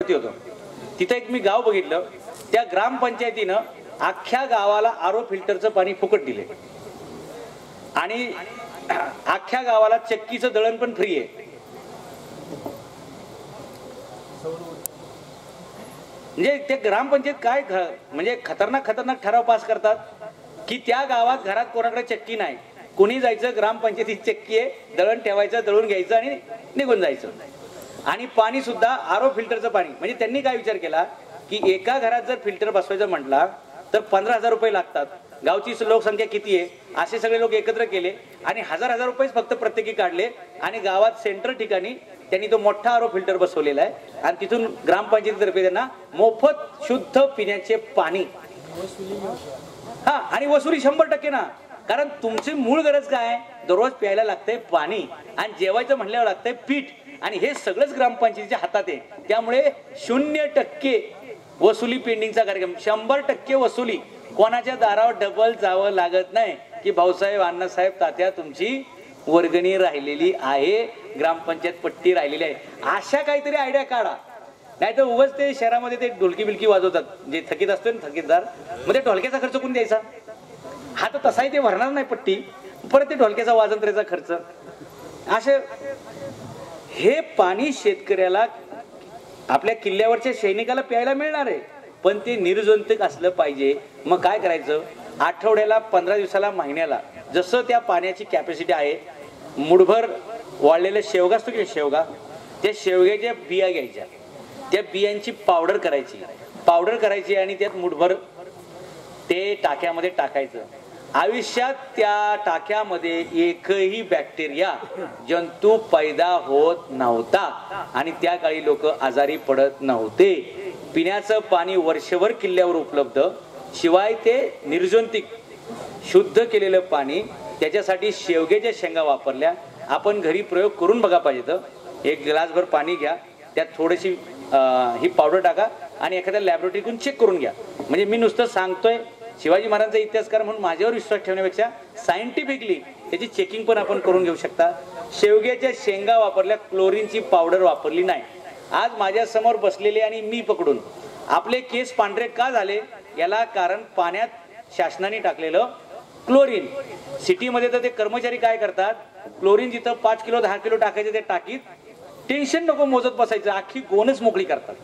होतो तिथे एक मी गाव बघितलं. त्या ग्रामपंचायतीनं अख्ख्या गावाला आरो फिल्टरचं पाणी फुकट दिले आणि अख्ख्या गावाला चक्कीचं दळण पण फ्री आहे. म्हणजे ते ग्रामपंचायत काय म्हणजे खतरनाक ठराव पास करतात की त्या गावात घरात कोणाकडे चक्की नाही, कोणी जायचं ग्रामपंचायतीत चक्की आहे, दळण ठेवायचं, दळून घ्यायचं आणि निघून जायचं. आणि पाणी सुद्धा आरो फिल्टरचं पाणी. म्हणजे त्यांनी काय विचार केला की एका घरात जर फिल्टर बसवायचं म्हटला तर 15,000 रुपये लागतात. गावची लोकसंख्या किती आहे असे सगळे लोक एकत्र केले आणि हजार रुपये फक्त प्रत्येकी काढले आणि गावात सेंटर ठिकाणी त्यांनी तो मोठा आरो फिल्टर बसवलेला आहे आणि तिथून ग्रामपंचायतीतर्फे त्यांना मोफत शुद्ध पिण्याचे पाणी. हा, आणि वसुली 100% ना. कारण तुमची मूळ गरज काय, दररोज प्यायला लागतंय पाणी आणि जेवायचं म्हणल्यावर लागतंय पीठ आणि हे सगळंच ग्रामपंचायतीच्या हातात आहे. त्यामुळे 0% वसुली पेंडिंगचा कार्यक्रम, 100% वसुली. कोणाच्या दारावर डबल जावं लागत नाही की भाऊसाहेब, अण्णासाहेब, तात्या तुमची वर्गणी राहिलेली आहे, ग्रामपंचायत पट्टी राहिलेली आहे. अशा काहीतरी आयडिया काढा. नाही तर उगाच ते शहरामध्ये ते ढोलकी बिलकी वाजवतात, जे थकीत असतो ना थकीतदार, मग ते ढोलक्याचा खर्च कोण द्यायचा? हा तर तसाही ते भरणार नाही पट्टी, परत ते ढोलक्याचा वाजंत्र्याचा खर्च. असे हे पाणी शेतकऱ्याला आपल्या किल्ल्यावरच्या सैनिकाला प्यायला मिळणार आहे, पण ते निर्जंतुक असलं पाहिजे. मग काय करायचं, आठवड्याला, 15 दिवसाला, महिन्याला जसं त्या पाण्याची कॅपॅसिटी आहे, मुठभर वाळलेला शेवगा असतो की शेवगा, त्या शेवग्याच्या बिया घ्यायच्या, त्या बियांची पावडर करायची आणि त्यात मुठभर ते टाक्यामध्ये टाकायचं. आयुष्यात त्या टाक्यामध्ये एकही बॅक्टेरिया, जंतू पैदा होत नव्हता आणि त्या काळी लोक आजारी पडत नव्हते. पिण्याचं पाणी वर्षभर किल्ल्यावर उपलब्ध, शिवाय ते निर्जंतुक शुद्ध केलेलं पाणी. त्याच्यासाठी शेवग्याच्या शेंगा वापरल्या. आपण घरी प्रयोग करून बघा पाहिजे तर एक ग्लासभर पाणी घ्या, त्यात थोडीशी ही पावडर टाका आणि एखाद्या लॅबोरेटरीतून चेक करून घ्या. म्हणजे मी नुसतं सांगतोय, शिवाजी महाराजांचा इतिहासकार म्हणून माझ्यावर विश्वास ठेवण्यापेक्षा सायंटिफिकली त्याची चेकिंग पण आपण करून घेऊ शकता. शेवग्याच्या शेंगा वापरल्या, क्लोरीनची पावडर वापरली नाही. आज माझ्या समोर बसलेले आणि मी पकडून आपले केस पांढरे का झाले, याला कारण पाण्यात शासनाने टाकलेलं क्लोरीन. सिटीमध्ये तर ते कर्मचारी काय करतात, क्लोरीन जिथं 5 किलो 10 किलो टाकायचे ते टाकीत, टेन्शन नको मोजत बसायचं, अख्खी गोणच मोकळी करतात.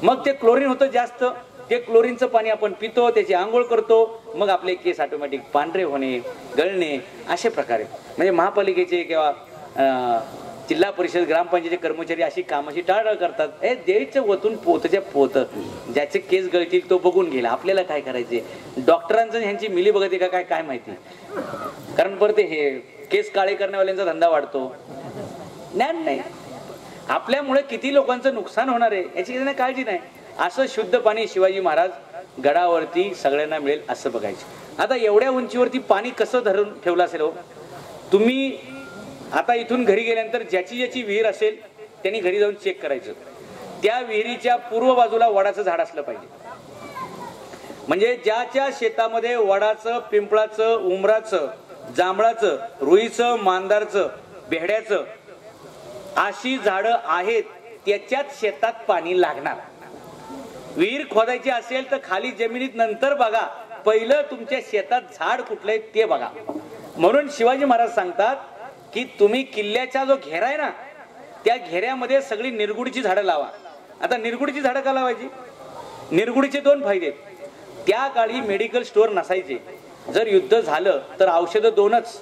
मग ते क्लोरीन होतं जास्त, ते क्लोरीनचं पाणी आपण पितो, त्याची आंघोळ करतो, मग आपले केस ऑटोमॅटिक पांढरे होणे, गळणे, अशा प्रकारे. म्हणजे महापालिकेचे किंवा जिल्हा परिषद ग्रामपंचायतीचे कर्मचारी अशी कामाची टाळाटाळ करतात. हे द्यायचं वतून पोतच्या पोत, ज्याचे केस गळतील तो बघून गेला, आपल्याला काय करायचे. डॉक्टरांचं ह्यांची मिली बघत आहे का काय माहिती, कारण परत हे केस काळे करण्यावाल्यांचा धंदा वाढतो. ज्ञान नाही, आपल्यामुळे किती लोकांचं नुकसान होणार आहे याची त्यांना काळजी नाही. असं शुद्ध पाणी शिवाजी महाराज गडावरती सगळ्यांना मिळेल असं बघायचं. आता एवढ्या उंचीवरती पाणी कसं धरून ठेवलं असेल हो. तुम्ही आता इथून घरी गेल्यानंतर ज्याची विहीर असेल त्यांनी घरी जाऊन चेक करायचं. त्या विहिरीच्या पूर्व बाजूला वडाचं झाड असलं पाहिजे. म्हणजे ज्याच्या शेतामध्ये वडाचं, पिंपळाचं, उमराचं, जांभळाचं, रुईचं, मांदारचं, बेहड्याचं अशी झाडं आहेत, त्याच्यात शेतात पाणी लागणार. विहीर खोदायची असेल तर खाली जमिनीत नंतर बघा, पहिलं तुमच्या शेतात झाड कुठलंय ते बघा. म्हणून शिवाजी महाराज सांगतात की तुम्ही किल्ल्याचा जो घेरा आहे ना, त्या घेऱ्यामध्ये सगळी निरगुडीची झाडं लावा. आता निरगुडीची झाडं का लावायची, निरगुडीचे 2 फायदे. त्या काळी मेडिकल स्टोअर नसायचे, जर युद्ध झालं तर औषधं 2च.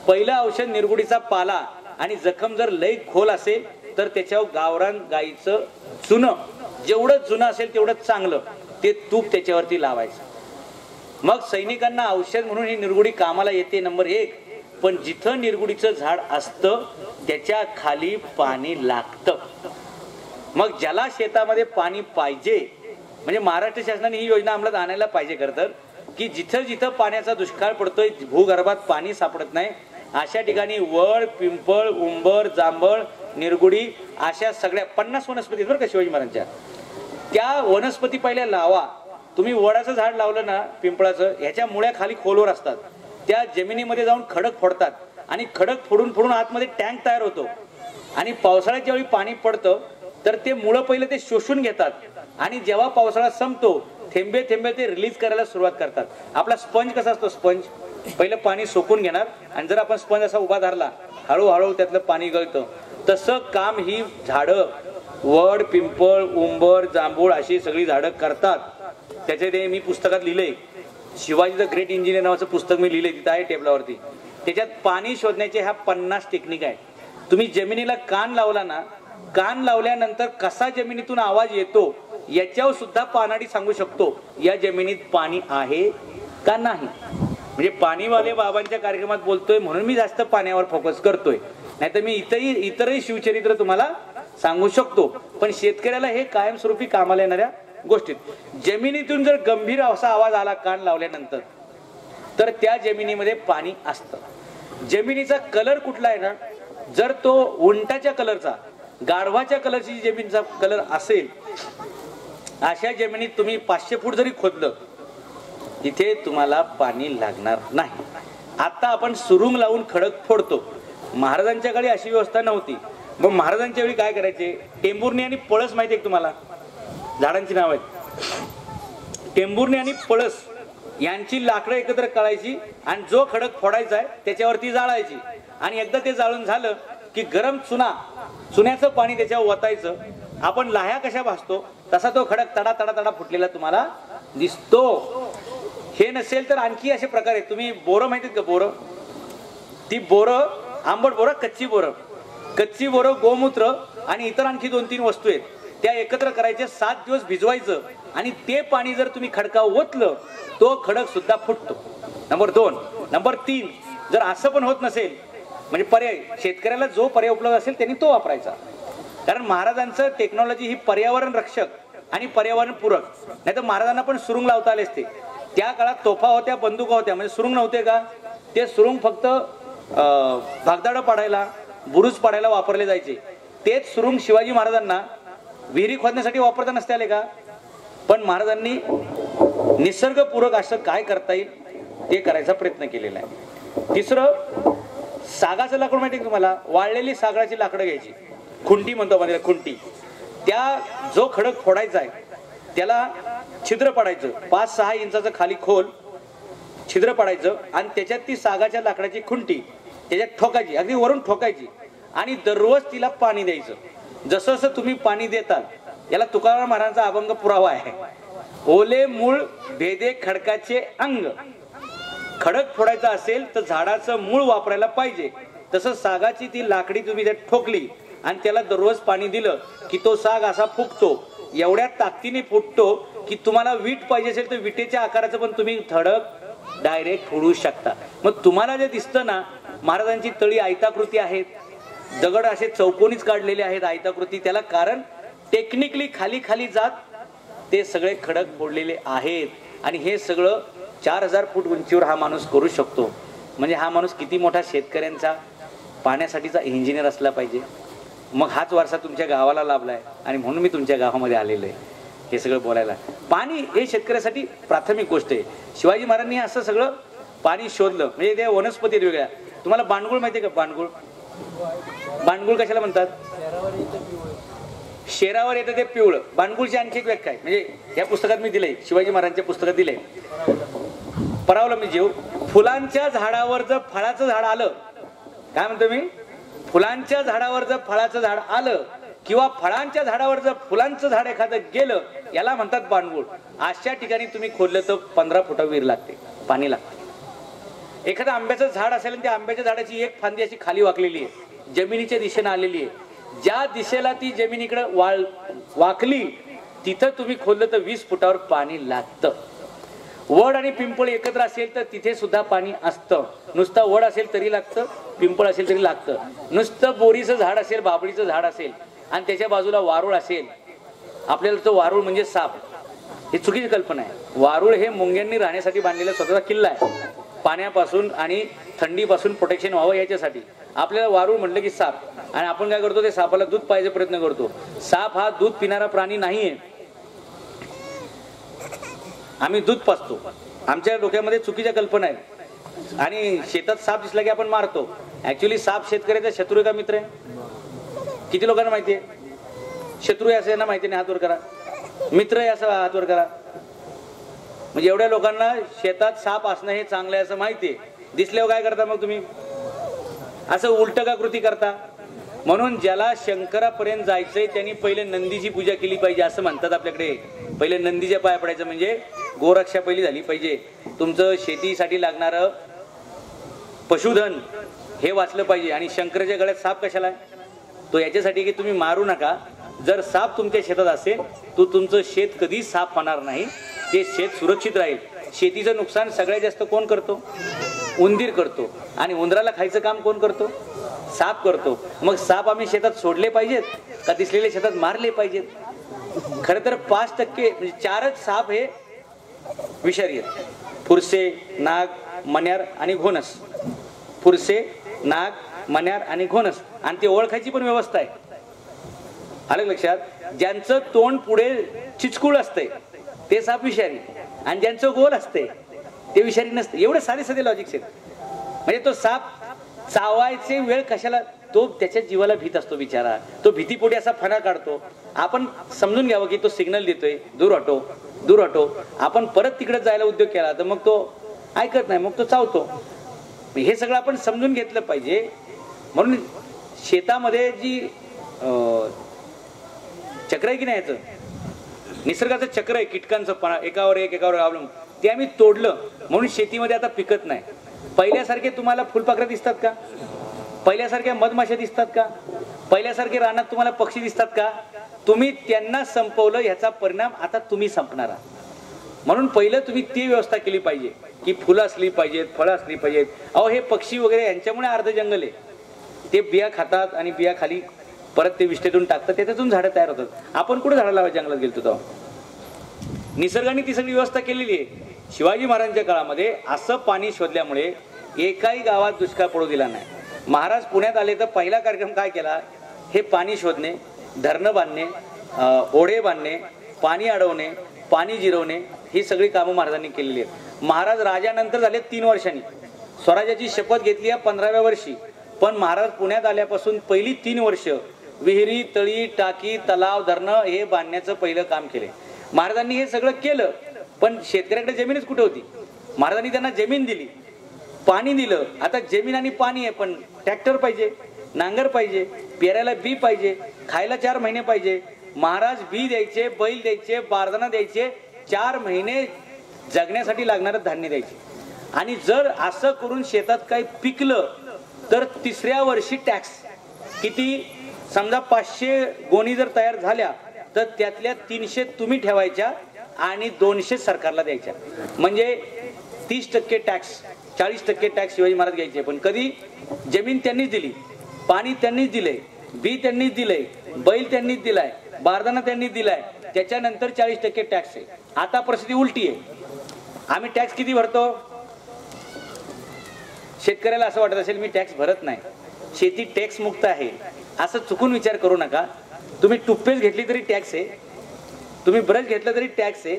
पहिलं औषध निरगुडीचा पाला, आणि जखम जर लई खोल असेल तर त्याच्यावर गावरान गाईचं जुनं, जेवढं जुनं असेल तेवढं चांगलं ते तूप त्याच्यावरती लावायचं. मग सैनिकांना औषध म्हणून ही निरगुडी कामाला येते, नंबर 1. पण जिथं निरगुडीचं झाड असतं त्याच्या खाली पाणी लागतं. मग ज्याला शेतामध्ये पाणी पाहिजे, म्हणजे महाराष्ट्र शासनाने ही योजना अंमलात आणायला पाहिजे खरं तर, की जिथं जिथं पाण्याचा दुष्काळ पडतोय, भूगर्भात पाणी सापडत नाही, अशा ठिकाणी वड, पिंपळ, उंबर, जांभळ, निरगुडी अशा सगळ्या 50 वनस्पती बरं का शिवाजी महाराजांच्या, त्या वनस्पती पहिल्या लावा. तुम्ही वडाचं झाड लावलं ना, पिंपळाचं, ह्याच्या मुळ्या खाली खोलवर असतात, त्या जमिनीमध्ये जाऊन खडक फोडतात आणि खडक फोडून आतमध्ये टँक तयार होतो आणि पावसाळ्याच्या वेळी पाणी पडतं तर ते मुळं पहिले ते शोषून घेतात आणि जेव्हा पावसाळा संपतो थेंबे थेंबे ते रिलीज करायला सुरुवात करतात. आपला स्पंज कसा असतो, स्पंज पहिलं पाणी सोकून घेणार आणि जर आपण स्पंज असा उभा धरला हळूहळू त्यातलं पाणी गळतं. तसं काम ही झाडं, वड, पिंपळ, उंबर, जांभूळ अशी सगळी झाडं करतात. त्याचे ते मी पुस्तकात लिहिलंय, शिवाजी द ग्रेट इंजिनियर नावाचं पुस्तक मी लिहिलंय, तिथं आहे टेबलावरती. त्याच्यात पाणी शोधण्याचे ह्या 50 टेक्निक आहेत. तुम्ही जमिनीला कान लावला ना, कान लावल्यानंतर कसा जमिनीतून आवाज येतो याच्यावर सुद्धा पानाडी सांगू शकतो या जमिनीत पाणी आहे का नाही. म्हणजे पाणीवाले बाबांच्या कार्यक्रमात बोलतोय म्हणून मी जास्त पाण्यावर फोकस करतोय, नाही तर मी इतरही शिवचरित्र तुम्हाला सांगू शकतो. पण शेतकऱ्याला हे कायमस्वरूपी कामाला येणाऱ्या गोष्टीत, जमिनीतून जर गंभीर असा आवाज आला कान लावल्यानंतर तर त्या जमिनीमध्ये पाणी असतं. जमिनीचा कलर कुठला आहे ना, जर तो उंटाच्या कलरचा, गाढवाच्या कलरची जमिनीचा कलर असेल, अशा जमिनीत तुम्ही 500 फूट जरी खोदलं तिथे तुम्हाला पाणी लागणार नाही. आता आपण सुरुंग लावून खडक फोडतो. महाराजांच्या काळी अशी व्यवस्था नव्हती. मग महाराजांच्या वेळी काय करायचे, टेंभुर्णी आणि पळस माहिती आहे तुम्हाला, झाडांची नाव आहेत. टेंभुर्णी आणि पळस यांची लाकडं एकत्र करायची आणि जो खडक फोडायचा आहे त्याच्यावरती जाळायची आणि एकदा ते जाळून झालं की गरम चुन्याचं पाणी त्याच्यावर ओतायचं. आपण लाह्या कशा भासतो तसा तो खडक तडा तडा तडा फुटलेला तुम्हाला दिसतो. हे नसेल तर आणखी असे प्रकार आहेत. तुम्ही बोरं माहितीत का, बोरं, ती बोरं, आंबट बोरं, कच्ची बोरं, गोमूत्र आणि इतर आणखी 2-3 वस्तू आहेत, त्या एकत्र करायचे, 7 दिवस भिजवायचं आणि ते पाणी जर तुम्ही खडकावर ओतलं तो खडक सुद्धा फुटतो. नंबर 2. नंबर 3, जर असं पण होत नसेल म्हणजे पर्याय, शेतकऱ्याला जो पर्याय उपलब्ध असेल त्यांनी तो वापरायचा. कारण महाराजांचं टेक्नॉलॉजी ही पर्यावरण रक्षक आणि पर्यावरण पूरक. नाही तर महाराजांना पण सुरुंग लावता आले असते. त्या काळात तोफा होत्या, बंदुका होत्या, म्हणजे सुरुंग नव्हते का, ते सुरुंग फक्त भागदाडं पाडायला, बुरुज पाडायला वापरले जायचे. तेच सुरुंग शिवाजी महाराजांना विहिरी खोदण्यासाठी वापरता नसते आले का. पण महाराजांनी निसर्गपूरक असं काय करता येईल ते करायचा प्रयत्न केलेला आहे. 3, सागाचं लाकूड माहिती तुम्हाला, वाळलेली सागराची लाकडं घ्यायची, खुंटी म्हणतो म्हणजे खुंटी, त्या जो खडक फोडायचा आहे त्याला छिद्र पाडायचं, 5-6 इंचाचं खाली खोल छिद्र पाडायचं आणि त्याच्यात ती सागाच्या लाकडाची खुंटी त्याच्यात ठोकायची, अगदी वरून ठोकायची आणि दररोज तिला पाणी द्यायचं. जसं जसं तुम्ही पाणी देताल, याला तुकाराम महाराजांचा अभंग पुरावा आहे, ओले मूळ भेदे खडकाचे अंग. खडक फोडायचा असेल तर झाडाचं मूळ वापरायला पाहिजे. तसं सागाची ती लाकडी तुम्ही त्यात ठोकली आणि त्याला दररोज पाणी दिलं की तो साग असा फुगतो, एवढ्या ताकदीने फुटतो की तुम्हाला वीट पाहिजे असेल तर विटेच्या आकाराचं पण तुम्ही खडक डायरेक्ट फोडू शकता. मग तुम्हाला जे दिसतं ना, महाराजांची तळी आयताकृती आहेत, दगड असे चौकोनीच काढलेले आहेत आयताकृती, त्याला कारण टेक्निकली खाली खाली जात ते सगळे खडक फोडलेले आहेत. आणि हे सगळं 4000 फूट उंचीवर हा माणूस करू शकतो. म्हणजे हा माणूस किती मोठा शेतकऱ्यांचा पाण्यासाठीचा इंजिनियर असला पाहिजे. मग हाच वारसा तुमच्या गावाला लाभलाय आणि म्हणून मी तुमच्या गावामध्ये आलेलो आहे हे सगळं बोलायला. पाणी हे शेतकऱ्यासाठी प्राथमिक गोष्ट आहे. शिवाजी महाराजांनी असं सगळं पाणी शोधलं. म्हणजे त्या वनस्पती वेगळ्या. तुम्हाला बांडगुळ माहिती आहे का, बांडगुळ, बांडगुळ कशाला म्हणतात, शेरावर येतं ते पिवळं. बांडगुळची आणखी एक व्याख्या आहे, म्हणजे या पुस्तकात मी दिलंय, शिवाजी महाराजांच्या पुस्तकात दिलंय, परावलंबी जीव. फुलांच्या झाडावर जर फळाचं झाड आलं, काय म्हणतो मी, फुलांच्या झाडावर जर फळाचं झाड आलं किंवा फळांच्या झाडावर जर फुलांचं झाड एखादं गेलं, याला म्हणतात बांडगुळ. अशा ठिकाणी तुम्ही खोदलं तर 15 फुटा विहीर लागते, पाणी लागते. एखादं आंब्याचं झाड असेल आणि त्या आंब्याच्या झाडाची एक फांदी अशी खाली वाकलेली आहे, जमिनीच्या दिशेने आलेली आहे, ज्या दिशेला ती जमिनीकडे वाकली तिथं तुम्ही खोदलं तर 20 फुटावर पाणी लागतं. वड आणि पिंपळ एकत्र असेल तर तिथे सुद्धा पाणी असतं. नुसतं वड असेल तरी लागतं, पिंपळ असेल तरी लागतं. नुसतं बोरीचं झाड असेल, बाबळीचं झाड असेल आणि त्याच्या बाजूला वारुळ असेल, आपल्याला तो वारुळ म्हणजे साप, ही चुकीची कल्पना आहे. वारुळ हे मुंग्यांनी राहण्यासाठी बांधलेला स्वतःचा किल्ला आहे. पाण्यापासून आणि थंडीपासून प्रोटेक्शन व्हावं याच्यासाठी. आपल्याला वारुळ म्हटलं की साप, आणि आपण काय करतो, ते सापाला दूध पाहायचा प्रयत्न करतो. साप हा दूध पिणारा प्राणी नाहीये. आम्ही दूध पाजतो. आमच्या डोक्यामध्ये चुकीच्या कल्पना आहेत आणि शेतात साप दिसला की आपण मारतो. ऍक्च्युली साप शेतकऱ्याचा शत्रू का मित्र आहे, किती लोकांना माहिती आहे. शत्रू आहे असं यांना माहिती नाही, हात वर करा. मित्र आहे असं हात वर करा. म्हणजे एवढ्या लोकांना शेतात साप असणं हे चांगलं आहे असं माहिती आहे, दिसल्यावर काय करता मग तुम्ही? असं उलट का कृती करता? म्हणून ज्याला शंकरापर्यंत जायचंय त्यांनी पहिले नंदीची पूजा केली पाहिजे असं म्हणतात आपल्याकडे. पहिले नंदीच्या पाया पडायचं म्हणजे गोरक्षा पहिली झाली पाहिजे. तुमचं शेतीसाठी लागणारं पशुधन हे वाचलं पाहिजे. आणि शंकराच्या गळ्यात साप कशाला आहे? तो याच्यासाठी की तुम्ही मारू नका. जर साप तुमच्या शेतात असेल तर तुमचं शेत कधीच साफ होणार नाही, ते शेत सुरक्षित राहील. शेतीचं नुकसान सगळ्यात जास्त कोण करतो? उंदीर करतो. आणि उंदराला खायचं काम कोण करतो? साप करतो. मग साप आम्ही शेतात सोडले पाहिजेत का दिसलेल्या शेतात मारले पाहिजेत? खरं तर 5% म्हणजे 4च साप हे विषारी आहेत. फुरसे, नाग, मण्यार आणि घोणस. फुरसे, नाग, मण्यार आणि घोणस. आणि ते ओळखायची पण व्यवस्था आहे. आलं लक्षात? ज्यांचं तोंड पुढे चिचकुळ असते ते साप विषारी, आणि ज्यांचं गोल असते ते विषारी नसते. एवढे साधे साधे लॉजिक्स आहेत. म्हणजे तो साप चावायचे वेळ कशाला? तो त्याच्या जीवाला भीत असतो बिचारा. तो भीतीपोटी असा फणा काढतो. आपण समजून घ्यावं की तो सिग्नल देतोय, दूर हटो, दूर हटो. आपण परत तिकडे जायला उद्योग केला तर मग तो ऐकत नाही, मग तो चावतो. हे सगळं आपण समजून घेतलं पाहिजे. म्हणून शेतामध्ये जी चक्र आहे की नाही, याचं निसर्गाचं चक्र आहे, कीटकांचं एकावर एक अवलंबून, ते आम्ही तोडलं म्हणून शेतीमध्ये आता पिकत नाही. पहिल्यासारखे तुम्हाला फुलपाखरं दिसतात का? पहिल्यासारख्या मधमाशा दिसतात का? पहिल्यासारखे रानात तुम्हाला पक्षी दिसतात का? तुम्ही त्यांना संपवलं, ह्याचा परिणाम आता तुम्ही संपणार आहात. म्हणून पहिलं तुम्ही ती व्यवस्था केली पाहिजे की फुलं असली पाहिजेत, फळं असली पाहिजेत. अहो हे पक्षी वगैरे यांच्यामुळे अर्ध जंगल आहे. ते बिया खातात आणि बिया खाली परत ते विष्ठेतून टाकतात, त्याच्यातून झाडं तयार होतात. आपण कुठे झाडं लावायला जंगलात गेलतो तेव्हा? निसर्गाने ती सगळी व्यवस्था केलेली आहे. शिवाजी महाराजांच्या काळामध्ये असं पाणी शोधल्यामुळे एकाही गावात दुष्काळ पडू दिला नाही. महाराज पुण्यात आले तर पहिला कार्यक्रम काय केला? हे पाणी शोधणे, धरणं बांधणे, ओढे बांधणे, पाणी अडवणे, पाणी जिरवणे, ही सगळी कामं महाराजांनी केलेली आहेत. महाराज राजानंतर झाले 3 वर्षांनी. स्वराज्याची शपथ घेतली आहे 15व्या वर्षी. पण महाराज पुण्यात आल्यापासून पहिली 3 वर्ष विहिरी, तळी, टाकी, तलाव, धरणं हे बांधण्याचं पहिलं काम केले महाराजांनी. हे सगळं केलं, पण शेतकऱ्याकडे जमीनच कुठे होती? महाराजांनी त्यांना जमीन दिली, पाणी दिलं. आता जमीन आणि पाणी आहे, पण ट्रॅक्टर पाहिजे, नांगर पाहिजे, पेरायला बी पाहिजे, खायला 4 महिने पाहिजे. महाराज बी द्यायचे, बैल द्यायचे, बारदाना द्यायचे, 4 महिने जगण्यासाठी लागणारं धान्य द्यायचे. आणि जर असं करून शेतात काही पिकलं तर 3ऱ्या वर्षी टॅक्स. किती? समजा 500 गोणी जर तयार झाल्या तर त्यातल्या 300 तुम्ही ठेवायच्या आणि 200 सरकारला द्यायच्या. म्हणजे 30% टॅक्स, 40% टॅक्स शिवाजी महाराज घ्यायचे. पण कधी? जमीन त्यांनीच दिली, पाणी त्यांनीच दिलंय, बी त्यांनीच दिलंय, बैल त्यांनीच दिलाय, बारदाना त्यांनीच दिलाय, त्याच्यानंतर 40% टॅक्स आहे. आता परिस्थिती उलटी आहे. आम्ही टॅक्स किती भरतो? शेतकऱ्याला असं वाटत असेल मी टॅक्स भरत नाही, शेती टॅक्स मुक्त आहे, असं चुकून विचार करू नका. तुम्ही टूथपेस्ट घेतली तरी टॅक्स आहे, तुम्ही ब्रश घेतलं तरी टॅक्स आहे,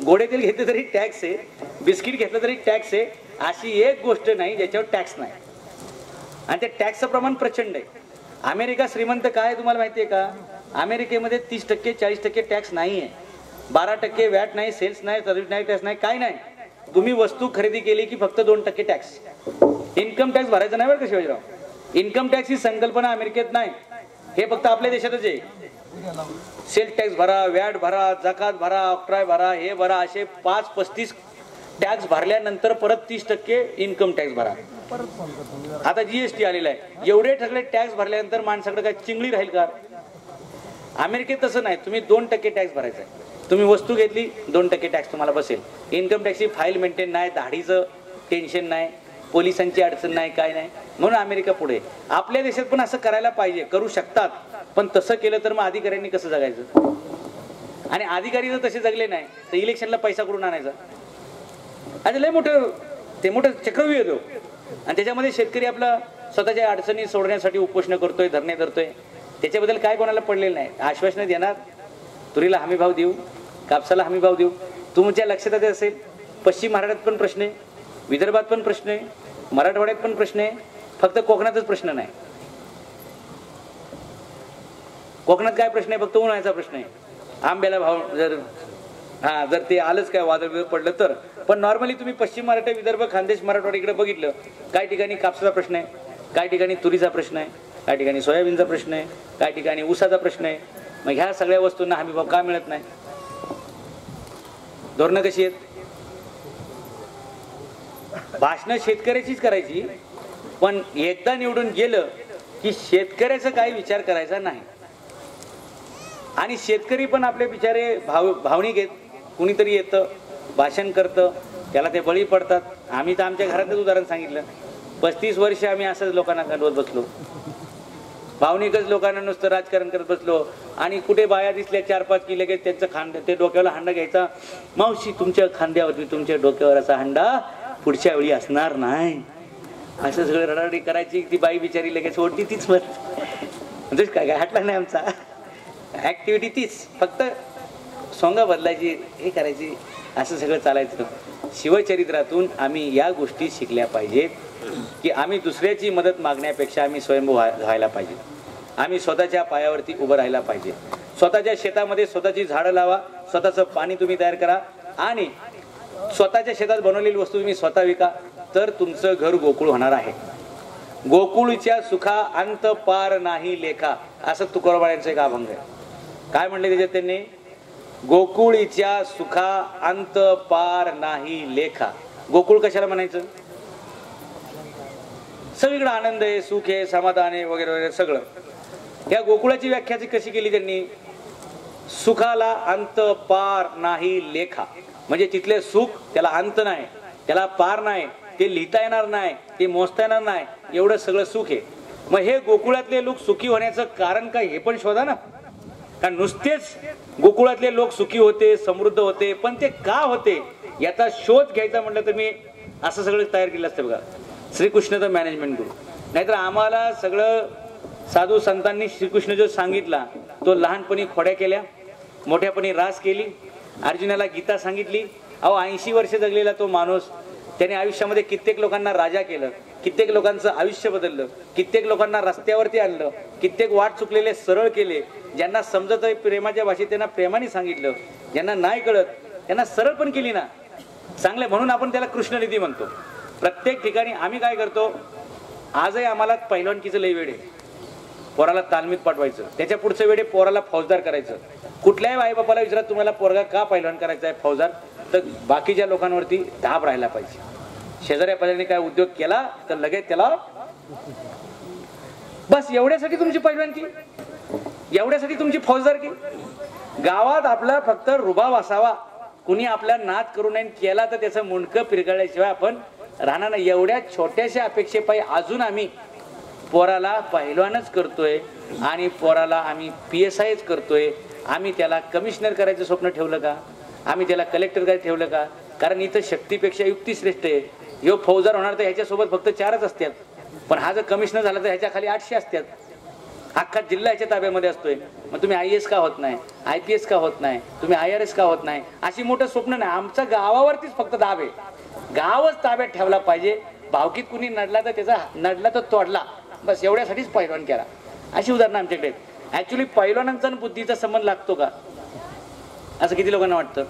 गोडे तेल घेतलं तरी टॅक्स आहे, बिस्किट घेतलं तरी टॅक्स आहे. अशी एक गोष्ट नाही ज्याच्यावर टॅक्स नाही. आणि ते टॅक्सचं प्रमाण प्रचंड आहे. अमेरिका श्रीमंत काय आहे तुम्हाला माहिती आहे का? अमेरिकेमध्ये 30%, 40% टॅक्स नाही आहे, 12% वॅट नाही, सेल्स नाही, सर्व्हिस नाही, टॅक्स नाही, काही नाही. तुम्ही वस्तू खरेदी केली की फक्त 2% टॅक्स. इन्कम टॅक्स भरायचा नाही बरं का शिवाजीराव. इन्कम टॅक्स ही संकल्पना अमेरिकेत नाही, हे फक्त आपल्या देशातच आहे. सेल्स टॅक्स भरा, वॅट भरा, जकात भरा, ऑक्ट्राय भरा, हे भरा, असे 5-35 टॅक्स भरल्यानंतर परत 30% इन्कम टॅक्स भरा. आता जीएसटी आलेला आहे. एवढे सगळे टॅक्स भरल्यानंतर माणसाकडे काय चिंगळी राहील का? अमेरिकेत तसं नाही. तुम्ही 2% टॅक्स भरायचा आहे. तुम्ही वस्तू घेतली 2% टॅक्स तुम्हाला बसेल. इन्कम टॅक्सची फाईल मेंटेन नाही, दाढीचं टेन्शन नाही, पोलिसांची अडचण नाही, काय नाही. म्हणून अमेरिका पुढे. आपल्या देशात पण असं करायला पाहिजे, करू शकतात. पण तसं केलं तर मग अधिकाऱ्यांनी कसं जगायचं? आणि अधिकारी जर तसे जगले नाही तर इलेक्शनला पैसा कुठून आणायचा? आता लय मोठं चक्रव्यूह येतो. आणि त्याच्यामध्ये शेतकरी आपला स्वतःच्या अडचणी सोडण्यासाठी उपोषण करतोय, धरणे धरतोय. त्याच्याबद्दल काय कोणाला पडलेलं नाही. आश्वासनं देणार, तुरीला हमी भाव देऊ, कापसाला हमी भाव देऊ. तुमच्या लक्षात येत असेल, पश्चिम महाराष्ट्रात पण प्रश्न आहे, विदर्भात पण प्रश्न आहे, मराठवाड्यात पण प्रश्न आहे, फक्त कोकणातच प्रश्न नाही. कोकणात काय प्रश्न आहे? फक्त उन्हाळ्याचा प्रश्न आहे. आंब्याला भाव जर ते आलंच काय वादळ पडलं तर. पण नॉर्मली तुम्ही पश्चिम महाराष्ट्र, विदर्भ, खानदेश, मराठवाडा इकडे बघितलं, काही ठिकाणी कापसाचा प्रश्न आहे, काही ठिकाणी तुरीचा प्रश्न आहे, काही ठिकाणी सोयाबीनचा प्रश्न आहे, काही ठिकाणी ऊसाचा प्रश्न आहे. मग ह्या सगळ्या वस्तूंना हमी भाव का मिळत नाही? धोरणं कशी आहेत? भाषणं शेतकऱ्याचीच करायची, पण एकदा निवडून गेलं की शेतकऱ्याचा काही विचार करायचा नाही. आणि शेतकरी पण आपले बिचारे भावनिक आहेत. कुणीतरी येतं, भाषण करतं, त्याला ते बळी पडतात. आम्ही तर आमच्या घरातच उदाहरण सांगितलं. 35 वर्ष आम्ही असंच लोकांना घडवत बसलो, भावनिकच लोकांना नुसतं राजकारण करत बसलो. आणि कुठे बाया दिसल्या 4-5 की लगेच त्यांचं ते डोक्याला हांडा घ्यायचा. मावशी तुमच्या खांद्यावरती तुमच्या डोक्यावर असा हांडा पुढच्या वेळी असणार नाही, असं सगळं रडारडी करायची. ती बाई बिचारी लगेच ओढती तीच मत. म्हणजे काय हटला नाही आमचा. ऍक्टिव्हिटी तीच, फक्त सोंगा बदलायची, हे करायची, असं सगळं चालायचं. शिवचरित्रातून आम्ही या गोष्टी शिकल्या पाहिजेत की आम्ही दुसऱ्याची मदत मागण्यापेक्षा आम्ही स्वयंभू व्हायला पाहिजे. आम्ही स्वतःच्या पायावरती उभं राहायला पाहिजे. स्वतःच्या शेतामध्ये स्वतःची झाडं लावा, स्वतःचं पाणी तुम्ही तयार करा आणि स्वतःच्या शेतात बनवलेली वस्तू तुम्ही स्वतः विका, तर तुमचं घर गोकुळ होणार आहे. गोकुळच्या सुखा अंत पार नाही लेखा, असं तुकोबारायांचं एक अभंग आहे. काय म्हणले त्याच्यात त्यांनी? गोकुळीच्या सुखा अंत पार नाही लेखा. गोकुळ कशाला म्हणायचं? सगळीकडे आनंद आहे, सुख आहे, समाधान आहे, वगैरे वगैरे सगळं. या गोकुळाची व्याख्या कशी केली त्यांनी? सुखाला अंत पार नाही लेखा, म्हणजे तिथले सुख त्याला अंत नाही, त्याला पार नाही, ते लिहिता येणार नाही, ते मोजता येणार नाही, एवढं सगळं सुख आहे. मग हे गोकुळातले लोक सुखी होण्याचं कारण काय हे पण शोधा ना. कारण नुसतेच गोकुळातले लोक सुखी होते, समृद्ध होते, पण ते का होते याचा शोध घ्यायचा म्हटलं तर मी असं सगळं तयार केलं असतं बघा. श्रीकृष्ण तर मॅनेजमेंट गुरु. नाहीतर आम्हाला सगळं साधू संतांनी श्रीकृष्ण जो सांगितला तो लहानपणी खोड्या केल्या, मोठ्यापणी रास केली. अर्जुनाला गीता सांगितली. अहो 80 वर्ष जगलेला तो माणूस, त्याने आयुष्यामध्ये कित्येक लोकांना राजा केलं, कित्येक लोकांचं आयुष्य बदललं, कित्येक लोकांना रस्त्यावरती आणलं, कित्येक वाट चुकलेले सरळ केले. ज्यांना समजत आहे प्रेमाच्या भाषेत त्यांना प्रेमाने सांगितलं, ज्यांना नाही कळत त्यांना सरळ पण केली ना चांगले. म्हणून आपण त्याला कृष्णनिधी म्हणतो. प्रत्येक ठिकाणी आम्ही काय करतो, आजही आम्हाला पहिलवानकीचं लई वेळ आहे. पोराला तालमीत पाठवायचं, त्याच्या पुढचं वेळ पोराला फौजदार करायचं. कुठल्याही आई बापाला विचारा तुम्हाला पोरगा का पहिलवान करायचा आहे फौजदार, तर बाकीच्या लोकांवरती दाब राहायला पाहिजे. शेजाऱ्या पाजाऱ्याने काय उद्योग केला तर लगेच त्याला, बस एवढ्यासाठी तुमची पहिलवानकी, एवढ्यासाठी तुमची फौजदारकी. गावात आपला फक्त रुबाब असावा, कुणी आपला नाद करू नये, केला तर त्याचं मुंडकं पिरगळल्याशिवाय आपण राहणार नाही. एवढ्या छोट्याशा अपेक्षेपायी अजून आम्ही पोराला पहिलवानच करतोय आणि पोराला आम्ही PSIच करतोय. आम्ही त्याला कमिशनर करायचं स्वप्न ठेवलं का? आम्ही त्याला कलेक्टर करायचं ठेवलं का? कारण इथं शक्तीपेक्षा युक्ती श्रेष्ठ आहे. ह्यो फौजदार होणार तर ह्याच्यासोबत फक्त 4च असतात, पण हा जर कमिशनर झाला तर ह्याच्या खाली 800 असतात. अख्खा जिल्हा ह्याच्या ताब्यामध्ये असतोय. मग तुम्ही IAS का होत नाही, IPS का होत नाही, तुम्ही IRS का होत नाही? अशी मोठं स्वप्न नाही. आमच्या गावावरतीच फक्त दाब आहे. गावच ताब्यात ठेवला पाहिजे. भावकीत कुणी नडला तर त्याचा नडला तर तोडला, बस एवढ्यासाठीच पहिलवान केला. अशी उदाहरणं आमच्याकडे आहेत. ऍक्च्युली पहिलवानांचा आणि बुद्धीचा संबंध लागतो का असं किती लोकांना वाटतं?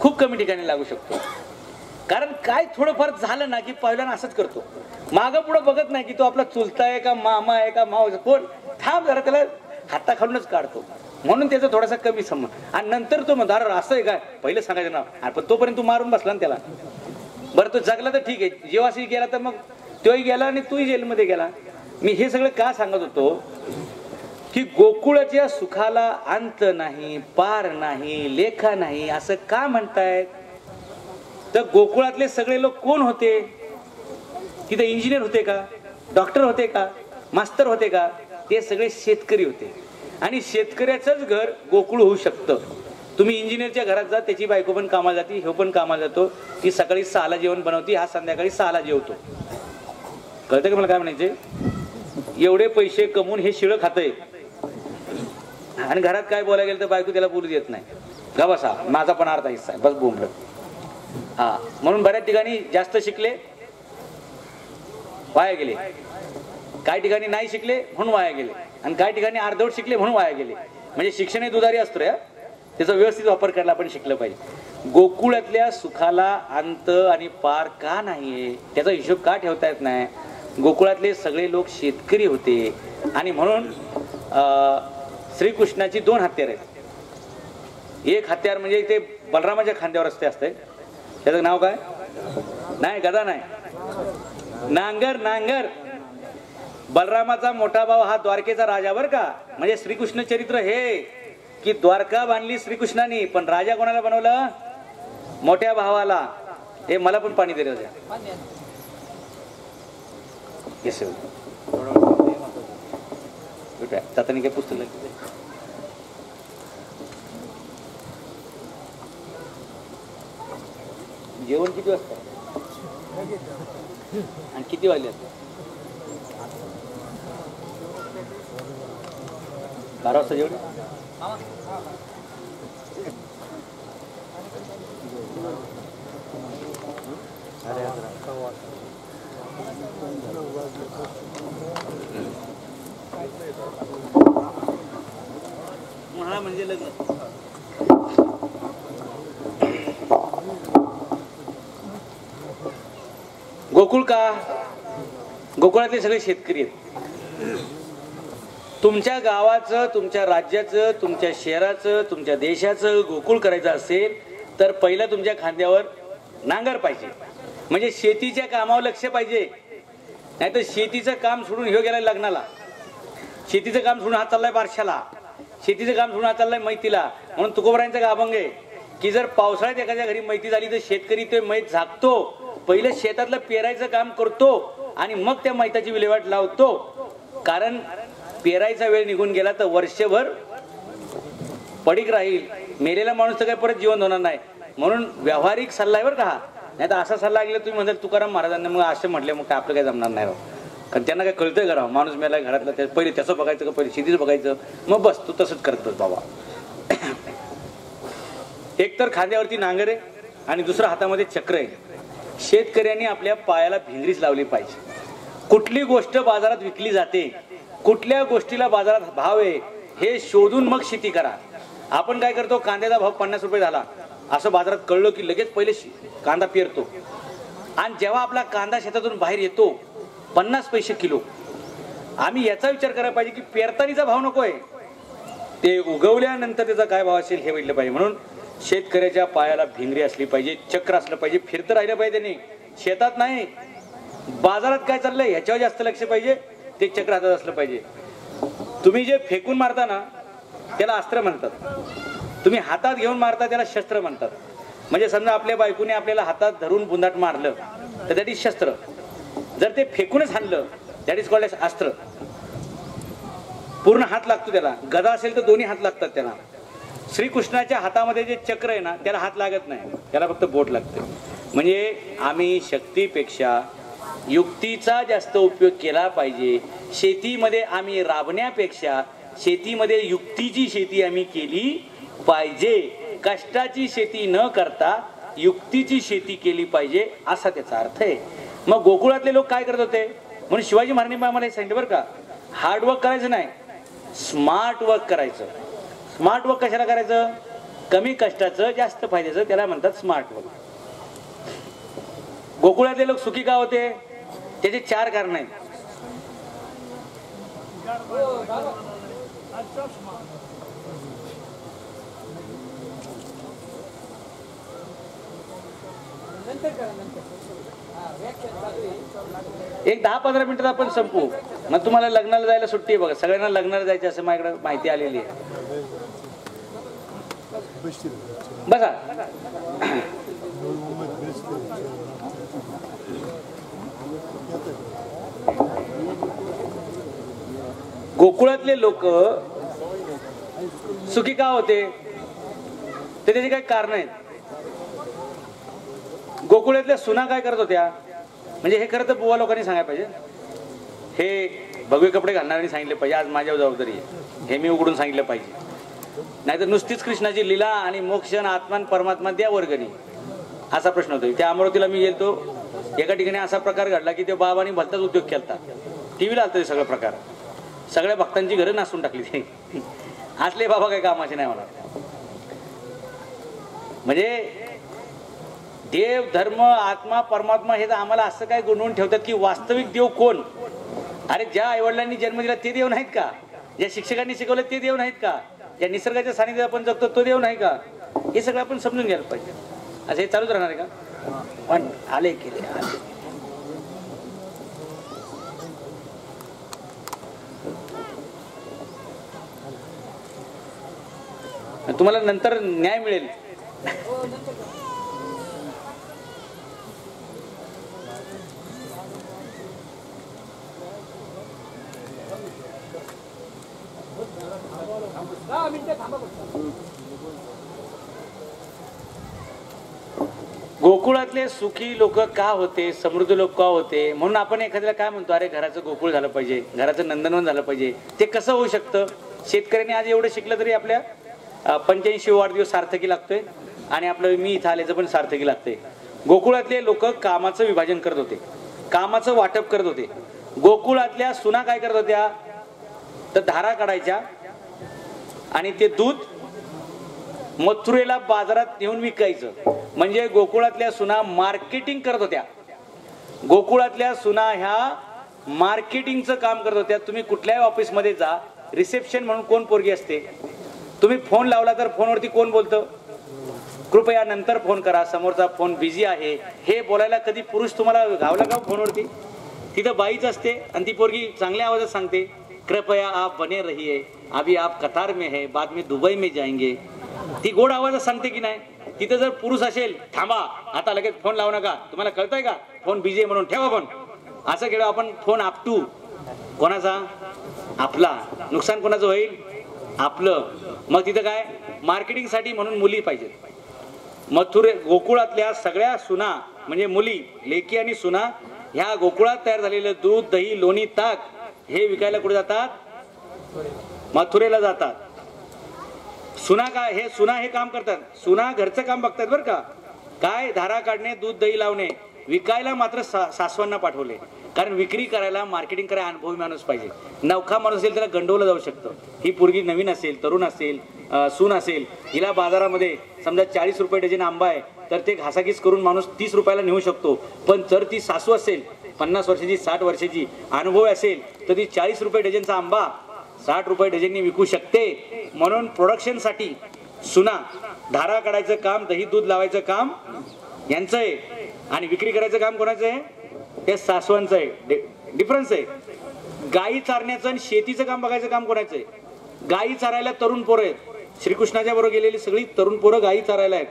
खूप कमी ठिकाणी लागू शकतो. कारण काय थोडंफार झालं ना की पहिलवान असंच करतो, मागं पुढं बघत नाही की तो आपला चुलता आहे का मामा आहे का माव कोण, थांब जरा, त्याला हाताखालूनच काढतो. म्हणून त्याचा थोडासा कमी संबंध. आणि नंतर तो म्हणतो अरे असं आहे काय, पहिलं सांगायचं ना. अरे पण तोपर्यंत तू मारून बसला ना त्याला. बरं तो जगला तर ठीक आहे, जेव्हा गेला तर मग तोही गेला आणि तूही जेलमध्ये गेला. मी हे सगळं का सांगत होतो की गोकुळाच्या सुखाला अंत नाही, पार नाही, लेखा नाही असं का म्हणतायत? तर गोकुळातले सगळे लोक कोण होते? तिथे इंजिनियर होते का, डॉक्टर होते का, मास्तर होते का? ते सगळे शेतकरी होते. आणि शेतकऱ्याचंच घर गोकुळ होऊ शकतं. तुम्ही इंजिनियरच्या घरात जा, त्याची बायको पण कामाला जाते, ह्यो पण कामाला जातो. ती सकाळी 6ला जेवण बनवती, हा संध्याकाळी 6ला जेवतो. कळतं का मला काय म्हणायचे? एवढे पैसे कमवून हे शिळं खातंय आणि घरात काय बोलायला गेलं तर बायको त्याला बोलू देत नाही. गा बसा, माझा पण अर्धा हिस्सा आहे, बस बोंबलं. हा, म्हणून बऱ्याच ठिकाणी जास्त शिकले वाया गेले. काही ठिकाणी नाही शिकले म्हणून वाया गेले, आणि काही ठिकाणी अर्धवट शिकले म्हणून वाया गेले. म्हणजे शिक्षण हे दुधारी असतो रे, त्याचा व्यवस्थित वापर करायला आपण शिकलं पाहिजे. गोकुळातल्या सुखाला अंत आणि पार का नाहीये, त्याचा हिशोब का ठेवता येत नाही? गोकुळातले सगळे लोक शेतकरी होते, आणि म्हणून श्रीकृष्णाची 2 हत्यार आहेत. एक हत्यार म्हणजे ते बलरामाच्या खांद्यावर असते, त्याचं नाव काय? नाही, गदा नाही, नांगर. नांगर. बलरामाचा मोठा भाऊ हा द्वारकेचा राजा बर का. म्हणजे श्रीकृष्ण चरित्र हे की द्वारका बांधली श्रीकृष्णाने, पण राजा कोणाला बनवलं? मोठ्या भावाला. हे मला पण पाणी दे राजा. जाताना काय पुस्तक जेवण किती वाजता आणि किती वाजले? 12 वाजता जेवण. मला म्हणजे लग्न. गोकुळ का? गोकुळातले सगळे शेतकरी आहेत. तुमच्या गावाचं, तुमच्या राज्याचं, तुमच्या शहराचं, तुमच्या देशाचं गोकुळ करायचं असेल तर पहिलं तुमच्या खांद्यावर नांगर पाहिजे. म्हणजे शेतीच्या कामावर लक्ष पाहिजे. नाही तर शेतीचं काम सोडून ह्यो गेलाय लग्नाला, शेतीचं काम सोडून हा चाललाय बारशाला, शेतीचं काम सोडून हा चाललाय मैतीला. म्हणून तुकोबरायांचा अभंग आहे की जर पावसाळ्यात एखाद्या घरी मैती झाली तर शेतकरी ते मैत झाकतो, पहिलं शेतातलं पेरायचं काम करतो आणि मग त्या मैताची विल्हेवाट लावतो. कारण पेरायचा वेळ निघून गेला तर वर्षभर पडीक राहील, मेलेला माणूस तर काही परत जिवंत होणार नाही. म्हणून व्यावहारिक सल्ला आहे बरं का. नाही तर असा सल्ला ऐकला तुम्ही म्हणता तुकाराम महाराजांना, मग असं म्हटले मग काय आपलं काय जमणार नाही. कारण त्यांना काय कळतंय का? माणूस मेला घरातला, पहिले त्याचं बघायचं का पहिले शेतीचं बघायचं, मग बस तू तसंच करतोस बाबा. एक तर खांद्यावरती नांगर आहे आणि दुसऱ्या हातामध्ये चक्र आहे. शेतकऱ्यांनी आपल्या पायाला भिंगरीच लावली पाहिजे. कुठली गोष्ट बाजारात विकली जाते, कुठल्या गोष्टीला बाजारात भाव आहे हे शोधून मग शेती करा. आपण काय करतो, कांद्याचा भाव 50 रुपये झाला असं बाजारात कळलं की लगेच पहिले कांदा पेरतो, आणि जेव्हा आपला कांदा शेतातून बाहेर येतो 50 पैसे किलो, आम्ही याचा विचार करायला पाहिजे की पेरतानीचा भाव नकोय, ते उगवल्यानंतर त्याचा काय भाव असेल हे बघितलं पाहिजे. म्हणून शेतकऱ्याच्या पायाला भिंगरी असली पाहिजे, चक्र असलं पाहिजे, फिरतं राहिलं पाहिजे. त्यांनी शेतात नाही बाजारात काय चाललंय ह्याच्यावर जास्त लक्ष पाहिजे, ते चक्र हातात असलं पाहिजे. तुम्ही जे फेकून मारता ना त्याला अस्त्र म्हणतात, तुम्ही हातात घेऊन मारता त्याला शस्त्र म्हणतात. म्हणजे समजा आपल्या बायकोने आपल्याला हातात धरून बुंदाट मारलं तर दॅट इज शस्त्र. जर ते फेकूनच हाणलं दॅट इज कॉल्ड अस्त्र. पूर्ण हात लागतो त्याला. गदा असेल तर दोन्ही हात लागतात त्याला. श्रीकृष्णाच्या हातामध्ये जे चक्र आहे ना त्याला हात लागत नाही, त्याला फक्त बोट लागते. म्हणजे आम्ही शक्तीपेक्षा युक्तीचा जास्त उपयोग केला पाहिजे. शेतीमध्ये आम्ही राबण्यापेक्षा शेतीमध्ये युक्तीची शेती आम्ही केली पाहिजे. कष्टाची शेती न करता युक्तीची शेती केली पाहिजे असा त्याचा अर्थ आहे. मग गोकुळातले लोक काय करत होते? म्हणून शिवाजी महाराजांनी आम्हाला सांगितलं बरं का, हार्डवर्क करायचं नाही, स्मार्ट वर्क करायचं. स्मार्ट वर्क कशाला करायचं? कमी कष्टाचं जास्त फायद्याचं, त्याला म्हणतात स्मार्ट वर्क. गोकुळातले लोक सुखी का होते? त्याचे 4 कारण आहेत. एक 10-15 मिनिटात आपण संपू. मग तुम्हाला लग्नाला जायला सुट्टी आहे बघा. सगळ्यांना लग्नाला जायचं असं माझ्याकडे माहिती आलेली आहे. बघा गोकुळातले लोक सुखी का होते ते त्याची काही कारण आहेत. गोकुळातल्या सुना काय करत होत्या? म्हणजे हे खरं तर बुवा लोकांनी सांगायला पाहिजे. हे भगवे कपडे घालणाऱ्यांनी सांगितले पाहिजे, आज माझ्यावर जबाबदारी आहे, हे मी उघडून सांगितलं पाहिजे. नाहीतर नुसतीच कृष्णाची लीला आणि मोक्ष आत्मान परमात्मा द्या वर्गणी असा प्रश्न होतो. त्या अमरावतीला मी गेलतो, एका ठिकाणी असा प्रकार घडला की ते बाबांनी भलताच उद्योग केला. टीव्हीला आलतं ते सगळं प्रकार. सगळ्या भक्तांची घरं नासून टाकली ते. असले बाबा काही कामाचे नाही मला. म्हणजे देव धर्म आत्मा परमात्मा हे तर आम्हाला असं काय गुणवून ठेवतात की वास्तविक देव कोण. अरे ज्या आईवडिलांनी जन्म दिला ते देव नाहीत का. ज्या शिक्षकांनी शिकवलं ते देव नाहीत का. ज्या निसर्गाच्या सानिध्यात आपण जगतो तो देव नाही का. हे सगळं आपण समजून घ्यायला पाहिजे. असं हे चालूच राहणार आहे का. पण आले केले आले. तुम्हाला नंतर न्याय मिळेल. गोकुळातले सुखी लोक का होते, समृद्ध लोक का होते, म्हणून आपण एखाद्याला काय म्हणतो, अरे घराचं गोकुळ झालं पाहिजे, घराचं नंदनवन झालं पाहिजे. ते कसं होऊ शकतं. शेतकऱ्यांनी आज एवढं शिकलं तरी आपल्या 85 वाढदिवस सार्थकी लागतोय आणि आपलं मी इथं आल्याचं पण सार्थकी लागतंय. गोकुळातले लोक कामाचं विभाजन करत होते, कामाचं वाटप करत होते. गोकुळातल्या सुना काय करत होत्या तर धारा काढायच्या आणि ते दूध मथुरेला बाजारात नेऊन विकायचं. म्हणजे गोकुळातल्या सुना मार्केटिंग करत होत्या. गोकुळातल्या सुना ह्या मार्केटिंगचं काम करत होत्या. तुम्ही कुठल्याही ऑफिसमध्ये जा, रिसेप्शन म्हणून कोण पोरगी असते. तुम्ही फोन लावला तर फोनवरती कोण बोलतं, कृपया नंतर फोन करा, समोरचा फोन बिझी आहे, हे बोलायला कधी पुरुष तुम्हाला गावला का फोनवरती. तिथं बाईच असते आणि ती पोरगी चांगल्या आवाजात सांगते, कृपया आप बने रहिए, अभी आप कतार में है, बाद में दुबई में जाएंगे. ती गोड आवाजात सांगते की नाही. तिथं जर पुरुष असेल, थांबा आता लगेच फोन लावू नका, तुम्हाला कळतंय का फोन बिझी आहे म्हणून, ठेवा फोन. असं केलं आपण फोन आपटू. कोणाचा, आपला. नुकसान कोणाचं होईल, आपलं. मग तिथं काय मार्केटिंग साठी म्हणून मुली पाहिजेत. मथुरे गोकुळातल्या सगळ्या सुना म्हणजे मुली, लेकी आणि सुना ह्या गोकुळात तयार झालेलं दूध, दही, लोणी, ताक हे विकायला कुठे जातात, मथुरेला जातात. सुना काय, हे सुना हे काम करतात. सुना घरचं काम बघतात बरं का. काय धारा काढणे, दूध दही लावणे. विकायला मात्र सासवांना पाठवले. कारण विक्री करायला, मार्केटिंग करायला अनुभवी माणूस पाहिजे. नवखा माणूस असेल त्याला गंडवलं जाऊ शकतं. ही पोरगी नवीन असेल, तरुण असेल, सून असेल, हिला बाजारामध्ये समजा 40 रुपये डझन आंबा आहे तर ते घासाघीस करून माणूस 30 रुपयाला नेऊ शकतो. पण जर ती सासू असेल 50 वर्षाची, 60 वर्षाची, अनुभव असेल तर ती 40 रुपये डझनचा आंबा 60 रुपये डझननी विकू शकते. म्हणून प्रोडक्शनसाठी सुना धारा काढायचं काम, दही दूध लावायचं काम यांचं आहे आणि विक्री करायचं काम कोणाचं आहे, ते सासवांचं आहे. डिफरन्स आहे. गायी चारण्याचं आणि शेतीचं काम बघायचं काम कोणाचं आहे. गायी चारायला तरुण पोरं आहेत. श्रीकृष्णाच्या बरोबर गेलेली सगळी तरुण पोरं गायी चारायला आहेत.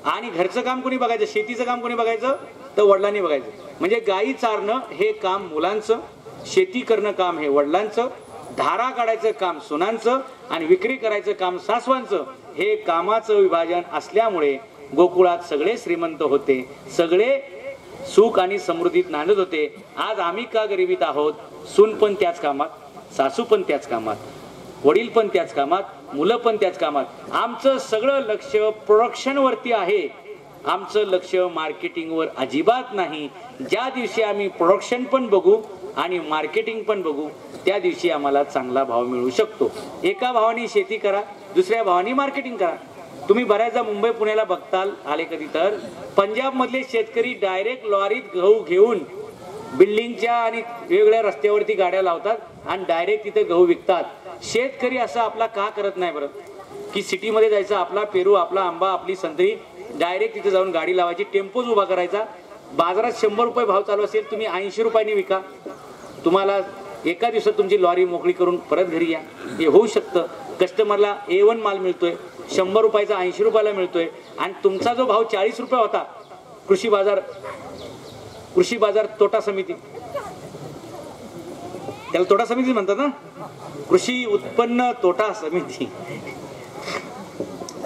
आणि घरचं काम कोणी बघायचं, शेतीचं काम कोणी बघायचं तर वडिलांनी बघायचं. म्हणजे गायी चारणं हे काम मुलांचं, शेती करणं काम हे वडिलांचं, धारा काढायचं काम सुनांचं आणि विक्री करायचं काम सासवांचं. हे कामाचं विभाजन असल्यामुळे गोकुळात सगळे श्रीमंत होते, सगळे सुख आणि समृद्धीत नांदत होते. आज आम्ही का गरिबीत आहोत. सून पण त्याच कामात, सासू पण त्याच कामात, वडील पण त्याच कामात, मुलं पण त्याच कामात. आमचं सगळं लक्ष प्रोडक्शन वरती आहे. आमचं लक्ष मार्केटिंगवर अजिबात नाही. ज्या दिवशी आम्ही प्रोडक्शन पण बघू आणि मार्केटिंग पण बघू त्या दिवशी आम्हाला चांगला भाव मिळू शकतो. एका भावाने शेती करा, दुसऱ्या भावाने मार्केटिंग करा. तुम्ही बऱ्याचदा मुंबई पुण्याला बघताल आले कधी तर, पंजाब मधले शेतकरी डायरेक्ट लॉरीत गहू घेऊन बिल्डिंगच्या आणि वेगवेगळ्या रस्त्यावरती गाड्या लावतात आणि डायरेक्ट तिथे गहू विकतात. शेतकरी असं आपला का करत नाही बरं, की सिटीमध्ये जायचं, आपला पेरू, आपला आंबा, आपली संत्री डायरेक्ट तिथे जाऊन गाडी लावायची, टेम्पोच उभा करायचा. बाजारात 100 रुपये भाव चालू असेल, तुम्ही 80 रुपयांनी विका. तुम्हाला एका दिवसात तुमची लॉरी मोकळी करून परत घरी या. हे होऊ शकतं. कस्टमरला A1 माल मिळतोय, 100 रुपयाचा 80 रुपयाला मिळतोय आणि तुमचा जो भाव 40 रुपये होता, कृषी बाजार तोटा समिती, त्याला तोटा समिती म्हणतात ना, कृषी उत्पन्न तोटा समिती.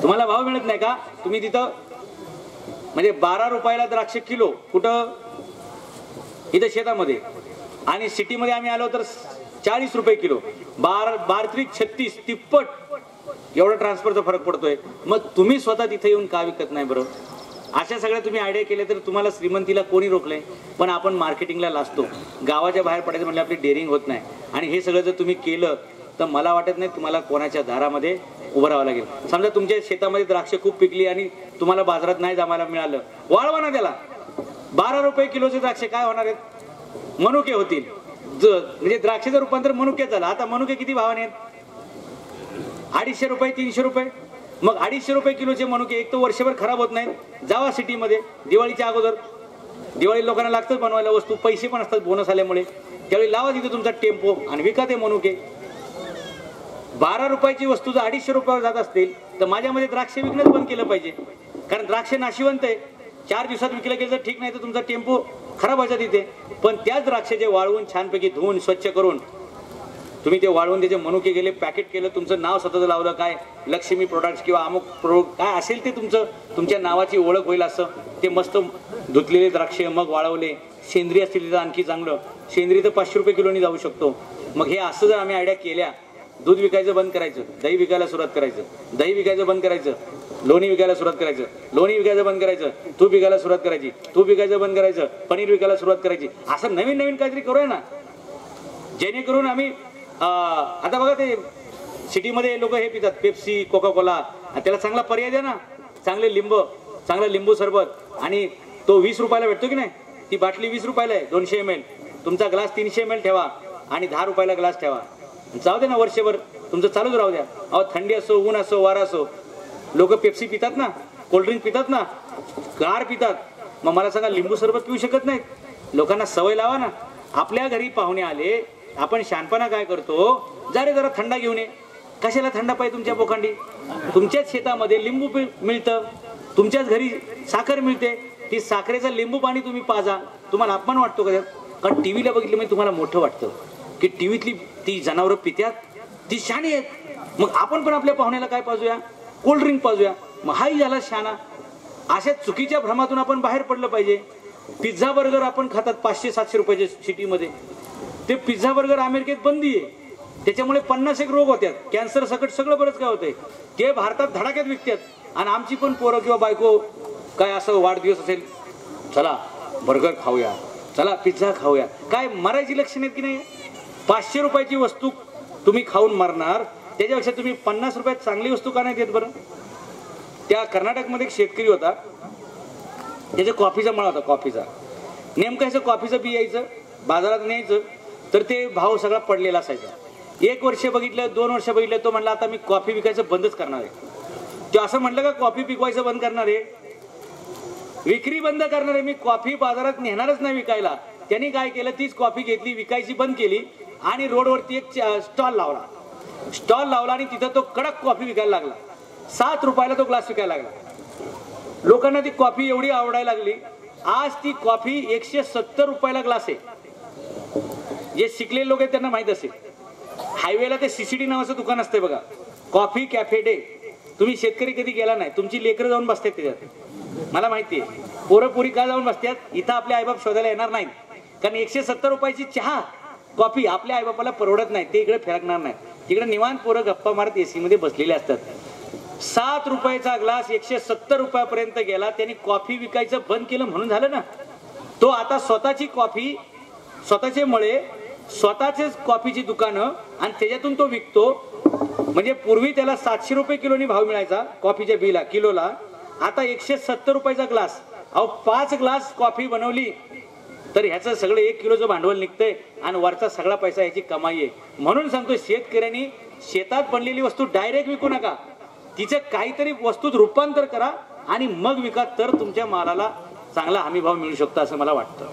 तुम्हाला भाव मिळत नाही का, तुम्ही तिथं म्हणजे 12 रुपयाला द्राक्ष किलो कुठं, इथं शेतामध्ये, आणि सिटीमध्ये आम्ही आलो तर 40 रुपये किलो. 12 36 तिप्पट एवढा ट्रान्सफरचा फरक पडतोय. मग तुम्ही स्वतः तिथे येऊन का विकत नाही बरं. अशा सगळ्या तुम्ही आयडिया केल्या तर तुम्हाला श्रीमंतीला कोणी रोखलंय? पण आपण मार्केटिंगला लाजतो, गावाच्या बाहेर पडायचं म्हणजे आपली डेअरिंग होत नाही. आणि हे सगळं जर तुम्ही केलं तर मला वाटत नाही तुम्हाला कोणाच्या दारामध्ये उभं राहावं लागेल. समजा तुमच्या शेतामध्ये द्राक्ष खूप पिकली आणि तुम्हाला बाजारात नाही जमायला मिळालं, वाळवा ना त्याला. 12 रुपये किलोचे द्राक्ष काय होणार आहेत? मनुके होतील. म्हणजे द्राक्षाचं रूपांतर मनुक्यात झालं. आता मनुके किती भावाने आहेत? 250 रुपये, 300 रुपये. मग 250 रुपये किलोचे मनुके एक तर वर्षभर खराब होत नाहीत. जावा सिटीमध्ये दिवाळीच्या अगोदर, दिवाळी लोकांना लागतं बनवायला वस्तू, पैसे पण असतात बोनस आल्यामुळे, त्यावेळी लावा तिथे तुमचा टेम्पो आणि विका ते मनुके. 12 रुपयाची वस्तू जर 250 रुपयावर जात असतील तर माझ्यामध्ये द्राक्ष विकणंच बंद केलं पाहिजे. कारण द्राक्ष नाशिवंत आहे, 4 दिवसात विकलं गेलं तर ठीक, नाही तर तुमचा टेम्पो खराब व्हायचा तिथे. पण त्याच द्राक्षाचे वाळवून छानपैकी धुवून स्वच्छ करून तुम्ही ते वाळवून त्याचे मनुके गेले, पॅकेट केलं, तुमचं नाव स्वतःचं लावलं, काय लक्ष्मी प्रोडक्ट्स किंवा अमुक प्रोडक्ट काय असेल ते तुमचं, तुमच्या नावाची ओळख होईल असं ते मस्त धुतलेले द्राक्ष मग वाळवले. सेंद्रिय असतील तर आणखी चांगलं. सेंद्रिय तर 500 रुपये किलोनी जाऊ शकतो. मग हे असं जर आम्ही आयडिया केल्या, दूध विकायचं बंद करायचं, दही विकायला सुरुवात करायचं, दही विकायचं बंद करायचं, लोणी विकायला सुरुवात करायचं, लोणी विकायचं बंद करायचं, तूप विकायला सुरुवात करायची, तूप विकायचं बंद करायचं, पनीर विकायला सुरुवात करायची, असं नवीन नवीन काहीतरी करूया ना, जेणेकरून आम्ही आता बघा ते सिटीमध्ये लोक हे पितात पेप्सी, कोका कोला, त्याला चांगला पर्याय द्या ना. चांगलं लिंबू सरबत, आणि तो 20 रुपयाला भेटतो की नाही. ती बाटली 20 रुपयाला आहे, 200 ml. तुमचा ग्लास 300 ml ठेवा आणि 10 रुपयाला ग्लास ठेवा. जाऊ दे ना, वर्षभर तुमचं चालूच राहू द्या. अहो थंडी असो, ऊन असो, वारा असो, लोक पेप्सी पितात ना, कोल्ड्रिंक पितात ना, गार पितात. मग मला सांगा लिंबू सरबत पिऊ शकत नाहीत? लोकांना सवय लावा ना. आपल्या घरी पाहुणे आले, आपण शानपणा काय करतो, जरा थंडा घेऊन ये. कशाला थंडा पाहिजे तुमच्या पोखंडी? तुमच्याच शेतामध्ये लिंबू मिळतं, तुमच्याच घरी साखर मिळते, ती साखरेचा लिंबू पाणी तुम्ही पाजा. तुम्हाला अपमान वाटतो का? कारण टीव्हीला बघितलं म्हणजे तुम्हाला मोठं वाटतं की टीव्हीतली ती जनावरं पित्यात, ती शाणी आहेत. मग आपण पण आपल्या पाहुण्याला काय पाजूया? कोल्ड्रिंक पाजूया. मग हाही झाला शाणा. अशा चुकीच्या भ्रमातून आपण बाहेर पडलं पाहिजे. पिझ्झा बर्गर आपण खातात 500-700 रुपयाच्या सिटीमध्ये. ते पिझ्झा बर्गर अमेरिकेत बंदी आहे, त्याच्यामुळे 51 रोग होत्यात, कॅन्सर सकट सगळं बरंच काय होतंय. ते भारतात धडाक्यात विकतात. आणि आमची पण पोरं किंवा बायको काय असं वाढदिवस असेल, चला बर्गर खाऊया, चला पिझ्झा खाऊया. काय मरायची लक्षण आहेत की नाही? 500 रुपयाची वस्तू तुम्ही खाऊन मरणार, त्याच्यापेक्षा तुम्ही 50 रुपयात चांगली वस्तू का नाही देत बरं? त्या कर्नाटकमध्ये एक शेतकरी होता, त्याच्या कॉफीचा मळा होता. कॉफीचा नेमकं ह्याचं कॉफीचं बी यायचं, बाजारात न्यायचं, तर ते भाव सगळा पडलेला असायचा. 1 वर्ष बघितलं, 2 वर्ष बघितलं, तो म्हणला आता मी कॉफी विकायचं बंदच करणार आहे. तो असं म्हटलं का कॉफी पिकवायचं बंद करणार आहे, विक्री बंद करणार आहे, मी कॉफी बाजारात नेणारच नाही विकायला. त्यांनी काय केलं, तीच कॉफी घेतली, विकायची बंद केली आणि रोडवरती एक स्टॉल लावला आणि तिथं तो कडक कॉफी विकायला लागला. 7 रुपयाला तो ग्लास विकायला लागला. लोकांना ती कॉफी एवढी आवडायला लागली, आज ती कॉफी 170 रुपयाला ग्लास आहे. जे शिकलेले लोक आहेत त्यांना माहित असेल, हायवेला ते सीसीडी नावाचं दुकान असतंय बघा, कॉफी कॅफे डे. तुम्ही शेतकरी कधी गेला नाही, तुमची लेकरं जाऊन बसतात त्याच्यात, मला माहिती आहे. पोरं पुरी का जाऊन बसतात? इथं आपले आईबाप शोधायला येणार नाहीत. कारण 170 रुपयाची चहा कॉफी आपल्या आईबापाला परवडत नाही, ते इकडे फिरकणार नाही. तिकडे निवांत पोरं गप्पा मारत एसी मध्ये बसलेले असतात. 7 रुपयाचा ग्लास 170 रुपयापर्यंत गेला. त्यांनी कॉफी विकायचं बंद केलं म्हणून झालं ना. तो आता स्वतःची कॉफी, स्वतःचे मळे, स्वतःचेच कॉफीची दुकानं आणि त्याच्यातून तो विकतो. म्हणजे पूर्वी त्याला 700 रुपये किलोनी भाव मिळायचा कॉफीच्या बिला किलोला, आता 170 रुपयाचा ग्लास. अहो 5 ग्लास कॉफी बनवली तर ह्याचं सगळं 1 किलोचं भांडवल निघतंय आणि वरचा सगळा पैसा ह्याची कमाई आहे. म्हणून सांगतो शेतकऱ्यांनी शेतात बनलेली वस्तू डायरेक्ट विकू नका, तिचं काहीतरी वस्तूत रूपांतर करा आणि मग विका, तर तुमच्या मालाला चांगला हमी भाव मिळू शकतो असं मला वाटतं.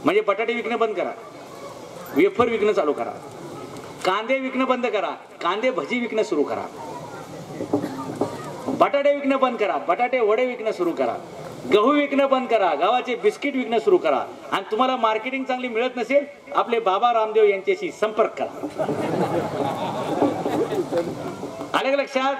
म्हणजे बटाटे विकणं बंद करा, वेफर विकणं चालू करा, कांदे विकणं बंद करा, कांदे भजी विकणं सुरू करा, बटाटे विकणं बंद करा, बटाटे वडे विकणं सुरू करा, गहू विकणं बंद करा, गव्हाचे बिस्किट विकणं सुरू करा. आणि तुम्हाला मार्केटिंग चांगली मिळत नसेल, आपले बाबा रामदेव यांच्याशी संपर्क करा. आलं का लक्षात?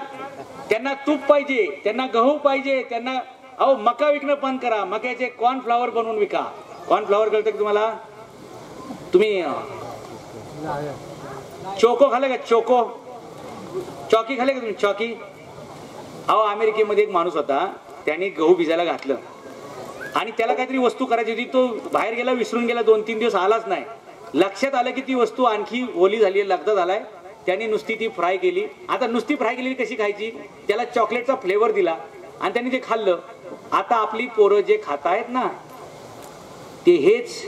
त्यांना तूप पाहिजे, त्यांना गहू पाहिजे, त्यांना अहो मका विकणं बंद करा, मक्याचे कॉर्नफ्लॉवर बनवून विका. कॉर्नफ्लॉवर कळतं की तुम्हाला? तुम्ही चोको खाल्ले का? चॉकी खाल्ले का तुम्ही? चॉकी. अहो अमेरिकेमध्ये एक माणूस होता, त्यांनी गहू भिजायला घातलं आणि त्याला काहीतरी वस्तू करायची होती. तो बाहेर गेला, विसरून गेला, 2-3 दिवस आलाच नाही. लक्षात आलं की ती वस्तू आणखी ओली झाली आहे, लगदा झालाय. त्यांनी नुसती ती फ्राय केली. आता नुसती फ्राय केलेली कशी खायची, त्याला चॉकलेटचा फ्लेवर दिला आणि त्यांनी ते खाल्लं. आता आपली पोरं जे खातायत ना ते हेच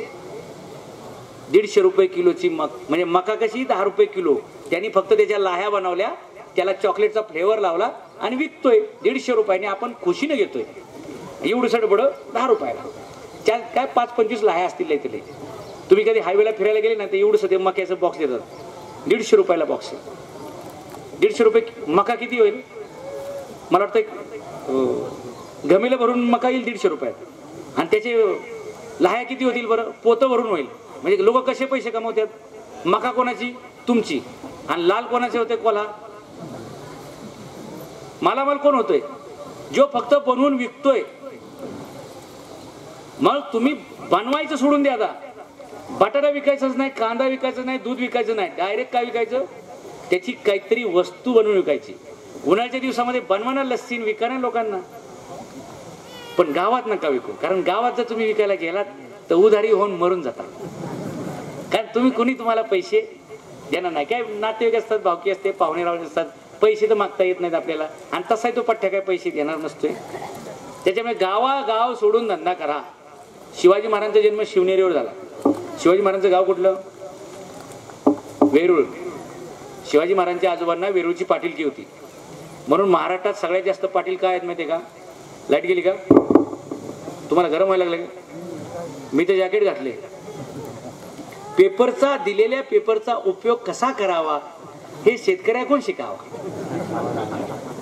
150 रुपये किलोची म्हणजे मका कशी 10 रुपये किलो, त्यांनी फक्त त्याच्या लाह्या बनवल्या, त्याला चॉकलेटचा फ्लेवर लावला आणि विकतोय 150 रुपयाने. आपण खुशीने घेतोय. एवढं सडबड 10 रुपयाला. त्यात काय 5-25 लाह्या असतील त्याला. तुम्ही कधी हायवेला फिरायला गेले ना ते एवढं सध्या मक्याचं बॉक्स देतात, 150 रुपयाला बॉक्स. 150 रुपये मका किती होईल, मला वाटतं गमेला भरून मका येईल 150 रुपयात आणि त्याचे लाह्या किती होतील बरं, पोतं भरून होईल. म्हणजे लोक कसे पैसे कमवतात. मका कोणाची, तुमची, आणि लाल कोणाचे होते, कोल्हा. मालामाल कोण होतोय, जो फक्त बनवून विकतोय. मग तुम्ही बनवायचं सोडून द्या. आता बटाटा विकायचाच नाही, कांदा विकायचा नाही, दूध विकायचं नाही, डायरेक्ट काय विकायचं, त्याची काहीतरी वस्तू बनवून विकायची. उन्हाळ्याच्या दिवसामध्ये बनवाना लस्सी विका ना लोकांना. पण गावात नका विकू, कारण गावात जर तुम्ही विकायला गेलात तर उधारी होऊन मरून जातात. कारण तुम्ही कोणी तुम्हाला पैसे देणार नाही. काय नातेवाईक असतात, भावकी असते, पाहुणे रावळे असतात, पैसे तर मागता येत नाहीत आपल्याला. आणि तसाही तो पठ्ठ्या काय पैसे देणार नसतोय. त्याच्यामुळे गाव सोडून धंदा करा. शिवाजी महाराजांचा जन्म शिवनेरीवर झाला. शिवाजी महाराजांचं गाव कुठलं, वेरूळ. शिवाजी महाराजांच्या आजोबांना वेरूळची पाटीलकी होती. म्हणून महाराष्ट्रात सगळ्यात जास्त पाटील काय आहेत माहिती आहे का. लाईट गेली का, तुम्हाला गरम व्हायला लागलं का, मी तर जॅकेट घातले. पेपरचा, दिलेल्या पेपरचा उपयोग कसा करावा हे शेतकऱ्याकडून शिकावा.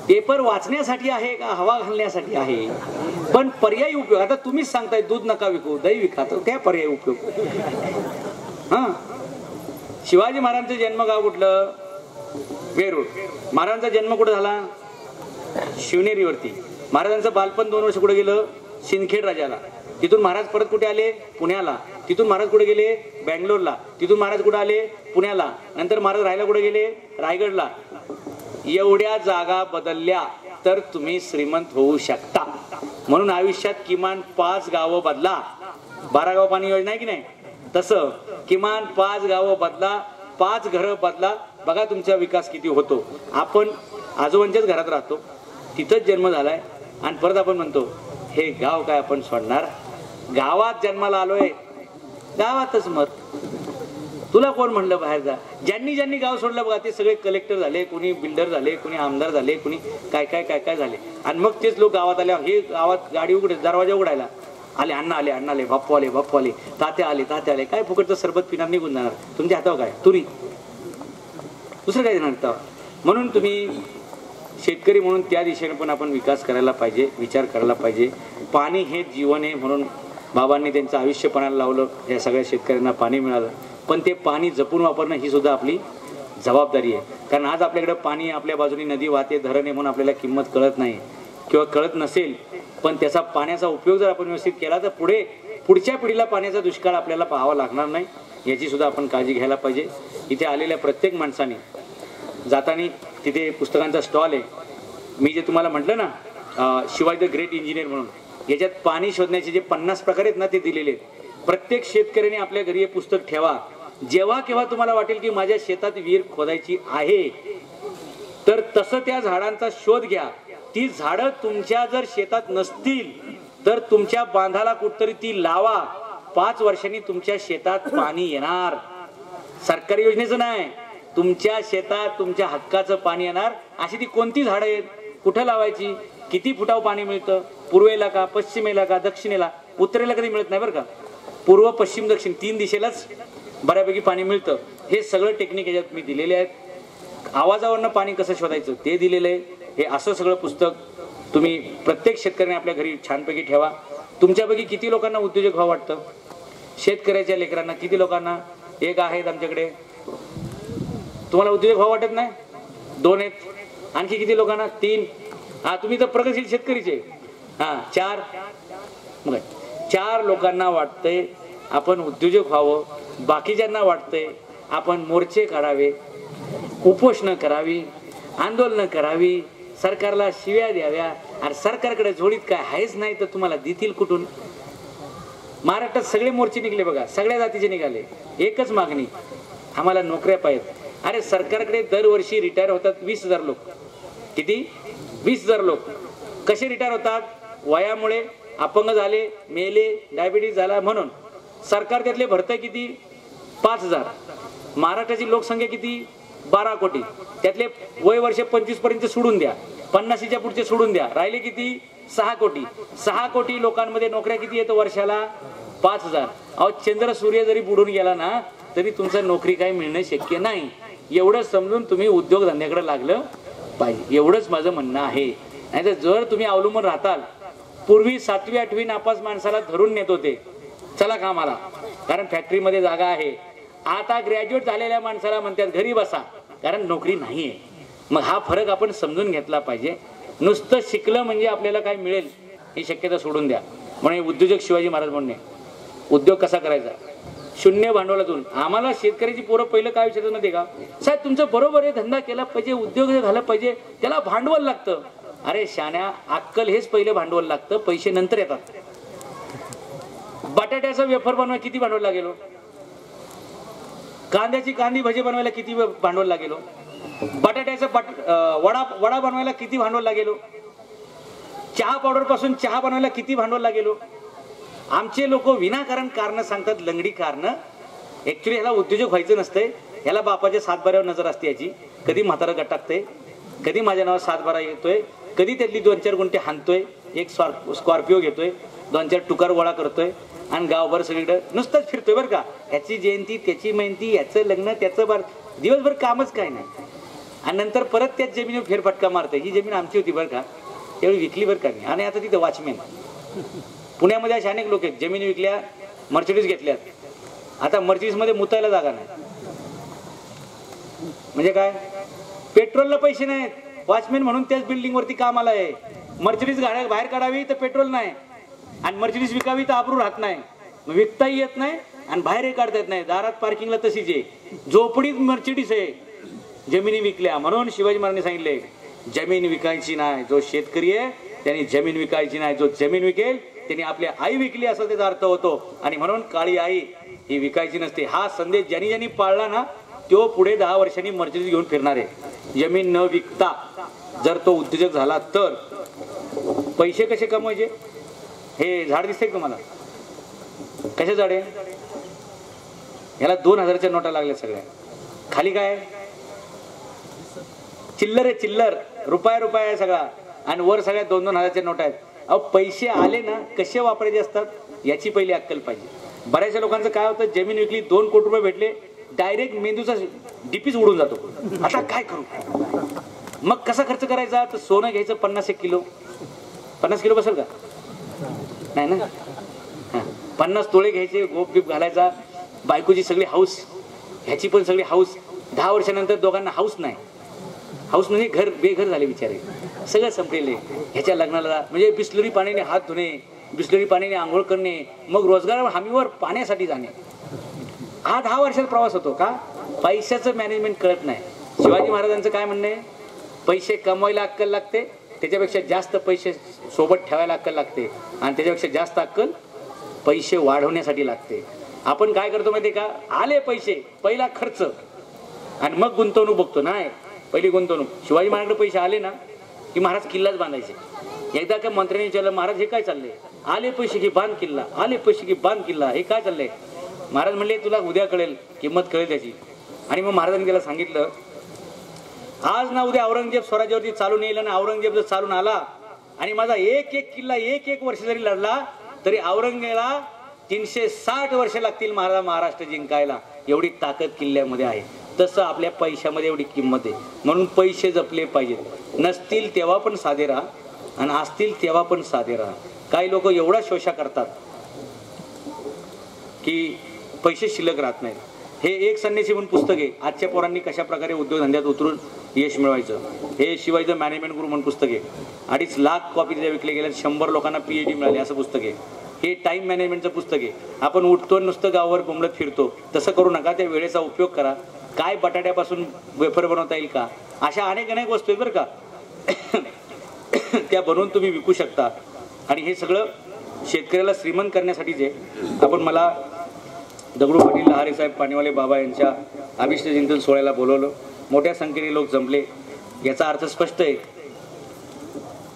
पेपर वाचण्यासाठी आहे का हवा घालण्यासाठी आहे. पण पर्यायी उपयोग, आता तुम्हीच सांगताय दूध नका विकू, दही विका, तर काय पर्यायी उपयोग. हा, शिवाजी महाराजांचं जन्मगाव कुठलं, वेरूळ. महाराजांचा जन्म कुठं झाला, शिवनेरीवरती. महाराजांचं बालपण 2 वर्ष कुठे गेलं, सिंदखेड राजाला. तिथून महाराज परत कुठे आले, पुण्याला. तिथून महाराज कुठे गेले, बँगलोरला. तिथून महाराज कुठे आले, पुण्याला. नंतर महाराज राहायला कुठे गेले, रायगडला. एवढ्या जागा बदलल्या तर तुम्ही श्रीमंत होऊ शकता. म्हणून आयुष्यात किमान 5 गावं बदला. 12 गाव पाणी योजना आहे की नाही, तसं किमान 5 गावं बदला, 5 घरं बदला. बघा तुमचा विकास किती होतो. आपण आजोबांच्याच घरात राहतो, तिथंच जन्म झालाय आणि परत आपण म्हणतो हे गाव काय आपण सोडणार. गावात जन्माला आलोय, गावातच मत. तुला कोण म्हणलं बाहेर जा. ज्यांनी गाव सोडलं बघा ते सगळे कलेक्टर झाले, कोणी बिल्डर झाले, कोणी आमदार झाले, कोणी काय झाले. आणि मग तेच लोक गावात आले. हे गावात गाडी उघडे, दरवाजा उघडायला आले, अण्णा आले, बाप्पू आले, तात्या आले. काय फुकटचं सरबत पिणार, निघून जाणार. तुमच्या हातावर काय तुरी, दुसरं काय देणार. म्हणून तुम्ही शेतकरी म्हणून त्या दिशेने पण आपण विकास करायला पाहिजे, विचार करायला पाहिजे. पाणी हे जीवन आहे. म्हणून बाबांनी त्यांचं आयुष्य पणाला लावलं, या सगळ्या शेतकऱ्यांना पाणी मिळालं. पण ते पाणी जपून वापरणं ही सुद्धा आपली जबाबदारी आहे. कारण आज आपल्याकडे पाणी, आपल्या बाजूने नदी वाहते, धरण आहे, म्हणून आपल्याला किंमत कळत नाही किंवा कळत नसेल. पण त्याचा पाण्याचा उपयोग जर आपण व्यवस्थित केला तर पुढच्या पिढीला पाण्याचा दुष्काळ आपल्याला पाहावा लागणार नाही. याची सुद्धा आपण काळजी घ्यायला पाहिजे. इथे आलेल्या प्रत्येक माणसाने जाताना तिथे पुस्तकांचा स्टॉल आहे. मी जे तुम्हाला म्हटलं ना शिवाजी द ग्रेट इंजिनियर म्हणून, याच्यात पाणी शोधण्याचे जे 50 प्रकार आहेत ना ते दिलेले आहेत. प्रत्येक शेतकऱ्याने आपल्या घरी हे पुस्तक ठेवा. जेव्हा केव्हा तुम्हाला वाटेल की माझ्या शेतात विहीर खोदायची आहे तर तसं त्या झाडांचा शोध घ्या. ती झाडं तुमच्या जर शेतात नसतील तर तुमच्या बांधाला कुठतरी ती लावा. 5 वर्षांनी तुमच्या शेतात पाणी येणार. सरकारी योजनेचं नाही, तुमच्या शेतात तुमच्या हक्काचं पाणी येणार. अशी ती कोणती झाडं आहेत, कुठं लावायची, किती फुटावर पाणी मिळतं, पूर्वेला का, पश्चिमेला का, दक्षिणेला. उत्तरेला कधी मिळत नाही बरं का. पूर्व, पश्चिम, दक्षिण 3 दिशेलाच बऱ्यापैकी पाणी मिळतं. हे सगळं टेक्निक याच्यात मी दिलेले आहेत. आवाजावरनं पाणी कसं शोधायचं ते दिलेलं आहे. हे असं सगळं पुस्तक तुम्ही प्रत्येक शेतकऱ्याने आपल्या घरी छानपैकी ठेवा. तुमच्यापैकी किती लोकांना उद्योजक व्हावं वाटतं, शेतकऱ्याच्या लेकरांना किती लोकांना, एक आहेत आमच्याकडे. तुम्हाला उद्योजक व्हावं वाटत नाही, 2 आहेत. आणखी किती लोकांना, 3. हा, तुम्ही तर प्रगतशील शेतकरीचे. हा, 4. मग 4 लोकांना वाटतंय आपण उद्योजक व्हावं. बाकीच्यांना वाटतंय आपण मोर्चे काढावे, उपोषणं करावी, आंदोलनं करावी, सरकारला शिव्या द्याव्या आणि सरकारकडे जोडीत काय आहेच नाही तर तुम्हाला देतील कुठून? महाराष्ट्रात सगळे मोर्चे निघले बघा, सगळ्या जातीचे निघाले, एकच मागणी, आम्हाला नोकऱ्या पाहिजेत. अरे सरकारकडे दरवर्षी रिटायर होतात 20,000 लोक. किती? 20,000 लोक. कसे रिटायर होतात? वयामुळे, अपंग झाले, मेले, डायबिटीज झाला म्हणून. सरकार त्यातले भरतंय किती? 5,000. महाराष्ट्राची लोकसंख्या किती? 12 कोटी. त्यातले वय वर्ष 25 पर्यंत सोडून द्या, 50च्या पुढचे सोडून द्या, राहिले किती? 6 कोटी. 6 कोटी लोकांमध्ये नोकऱ्या किती येतं वर्षाला? 5,000. अहो चंद्र सूर्य जरी बुडून गेला ना तरी तुमचं नोकरी काही मिळणं शक्य नाही. एवढं समजून तुम्ही उद्योगधंद्याकडे लागलं पाहिजे, एवढंच माझं म्हणणं आहे. नाहीतर जर तुम्ही अवलंबून राहताल, पूर्वी 7वी 8वी नापास माणसाला धरून नेत होते, चला कामाला, कारण फॅक्टरीमध्ये जागा आहे. आता ग्रॅज्युएट झालेल्या माणसाला म्हणतात घरी बसा, कारण नोकरी नाहीये. मग हा फरक आपण समजून घेतला पाहिजे. नुसतं शिकलं म्हणजे आपल्याला काय मिळेल ही शक्यता सोडून द्या. म्हणून उद्योजक शिवाजी महाराज म्हणणे, उद्योग कसा करायचा? शून्य भांडवलातून. आम्हाला शेतकऱ्याची पोरं पहिलं काय विचारत नव्हते का, साहेब तुमचं बरोबर आहे, धंदा केला पाहिजे, उद्योग झाला पाहिजे, त्याला भांडवल लागतं. अरे शाण्या, अक्कल हेच पहिलं भांडवल लागतं, पैसे नंतर येतात. बटाट्याचा वेफर बनवायला किती भांडवल लागेल? कांद्याची कांदी भजी बनवायला किती भांडवल लागेल? बटाट्याचं वडा बनवायला किती भांडवल लागेल? चहा पावडर पासून चहा बनवायला किती भांडवल लागेल? आमचे लोक विनाकारण कारण सांगतात, लंगडी कारण. ऍक्च्युली ह्याला उद्योजक व्हायचं नसतंय, ह्याला बापाच्या 7-12वर नजर असते याची. कधी म्हातारा गट टाकतंय, कधी माझ्या नावावर 7-12 येतोय, कधी त्यातली 2-4 गुंठे हाणतोय, एक स्कॉर्पिओ घेतोय, 2-4 टुकार गोळा करतोय आणि गावभर सगळीकडे नुसतंच फिरतोय बरं का. ह्याची जयंती, त्याची मेहंती, याचं लग्न, त्याचं बार, दिवसभर कामच काय नाही. आणि नंतर परत त्याच जमिनीवर फेरफटका मारतोय. ही जमीन आमची होती बरं का, तेवढी विकली बरं का मी. आणि आता तिथे वॉचमॅन. पुण्यामध्ये असे अनेक लोक आहेत, जमीन विकल्या, मर्सिडीज घेतल्यात. आता मर्सिडीजमध्ये मुतायला जागा नाही. म्हणजे काय? पेट्रोलला पैसे नाहीत, वॉचमॅन म्हणून त्याच बिल्डिंग वरती कामाला आहे. मर्सिडीज गाड्या बाहेर काढावी तर पेट्रोल नाही, आणि मर्सिडीज विकावी तर आबरू राहत नाही. विकताही येत नाही आणि बाहेरही काढता येत नाही. दारात पार्किंगला तशीच आहे. झोपडीत मर्सिडीज आहे, जमिनी विकल्या. म्हणून शिवाजी महाराजांनी सांगितले, जमीन विकायची नाही. जो शेतकरी आहे त्यांनी जमीन विकायची नाही. जो जमीन विकेल त्यांनी आपली आई विकली, असा त्याचा अर्थ होतो. आणि म्हणून काळी आई ही विकायची नसते. हा संदेश ज्यांनी ज्यांनी पाळला ना, तो पुढे 10 वर्षांनी मर्सिडीज घेऊन फिरणार आहे. जमीन न विकता जर तो उद्योजक झाला तर. पैसे कसे कमवायचे? हे झाड दिसतंय तुम्हाला? कसे झाड आहे? याला 2000च्या नोटा लागल्या सगळ्या. खाली काय? चिल्लर आहे, चिल्लर. रुपया आहे सगळा. आणि वर सगळ्या 2-2 नोटा आहेत. अहो पैसे आले ना, कसे वापरायचे असतात याची पहिली अक्कल पाहिजे. बऱ्याचशा लोकांचं काय होतं, जमीन विकली, 2 कोटी रुपये भेटले, डायरेक्ट मेंदूचा डीपीच उडून जातो. आता काय करू? मग कसा खर्च करायचा? तर सोनं घ्यायचं 50 किलो. 50 किलो बसेल का? नाही ना. 50 तोळे घ्यायचे, गोप बीप घालायचा. बायकोची सगळी हाऊस, ह्याची पण सगळी हाऊस. 10 वर्षानंतर दोघांना हाऊस नाही. हाऊस म्हणजे घर बेघर झाले बिचारे, सगळं संपलेले. ह्याच्या लग्नाला म्हणजे बिस्लरी पाण्याने हात धुणे, बिस्लरी पाण्याने आंघोळ करणे, मग रोजगार हमीवर पाण्यासाठी जाणे. हा 10 वर्षाचा प्रवास होतो का? पैशाचं मॅनेजमेंट कळत नाही. शिवाजी महाराजांचं काय म्हणणं आहे? पैसे कमवायला अक्कल लागते, त्याच्यापेक्षा जास्त पैसे सोबत ठेवायला अक्कल लागते, आणि त्याच्यापेक्षा जास्त अक्कल पैसे वाढवण्यासाठी लागते. आपण काय करतो माहिती का? आले पैसे, पहिला खर्च आणि मग गुंतवणूक बघतो. नाही, पहिली गुंतवणूक. शिवाजी महाराजांकडे पैसे आले ना की महाराज किल्लाच बांधायचे. एकदा का मंत्र्यांनी विचारलं, महाराज हे काय चाललंय? आले पैसे की बांध किल्ला, आले पैसे की बांध किल्ला, हे काय चाललंय? महाराज म्हणले, तुला उद्या कळेल, किंमत कळेल त्याची. आणि मग महाराजांनी त्याला सांगितलं, आज ना उद्या औरंगजेब स्वराज्यावरती चालून येईल, आणि औरंगजेब जर चालून आला आणि माझा एक किल्ला 1 वर्ष जरी लढला तरी औरंगजेबाला 360 वर्ष लागतील महाराष्ट्र जिंकायला. एवढी ताकद किल्ल्यामध्ये आहे. तसं आपल्या पैशामध्ये एवढी किंमत आहे. म्हणून पैसे जपले पाहिजेत. नसतील तेव्हा पण साधे राहा, आणि असतील तेव्हा पण साधे राहा. काही लोक एवढा शोषा करतात की पैसे शिल्लक राहत नाहीत. हे एक संन्यासी म्हणून पुस्तक आहे. आजच्या पोरांनी कशा प्रकारे उद्योगधंद्यात उतरून यश मिळवायचं, हे शिवाजीचं मॅनेजमेंट गुरु म्हणून पुस्तक आहे. 2.5 लाख कॉपी त्याच्या विकले गेल्या. 100 लोकांना PhD मिळाली असं पुस्तक आहे. हे टाइम मॅनेजमेंटचं पुस्तक आहे. आपण उठतो नुसतं गावावर घुमलत फिरतो, तसं करू नका. त्या वेळेचा उपयोग करा. काय बटाट्यापासून वेफर बनवता येईल का, अशा अनेक वस्तू आहेत बरं का. त्या बनवून तुम्ही विकू शकता. आणि हे सगळं शेतकऱ्याला श्रीमंत करण्यासाठीच आहे. आपण मला दगडू पाटील लहारे साहेब पाणीवाले बाबा यांच्या अभिष्ट चिंतन सोहळ्याला बोलवलं. मोठ्या संख्येने लोक जमले. याचा अर्थ स्पष्ट आहे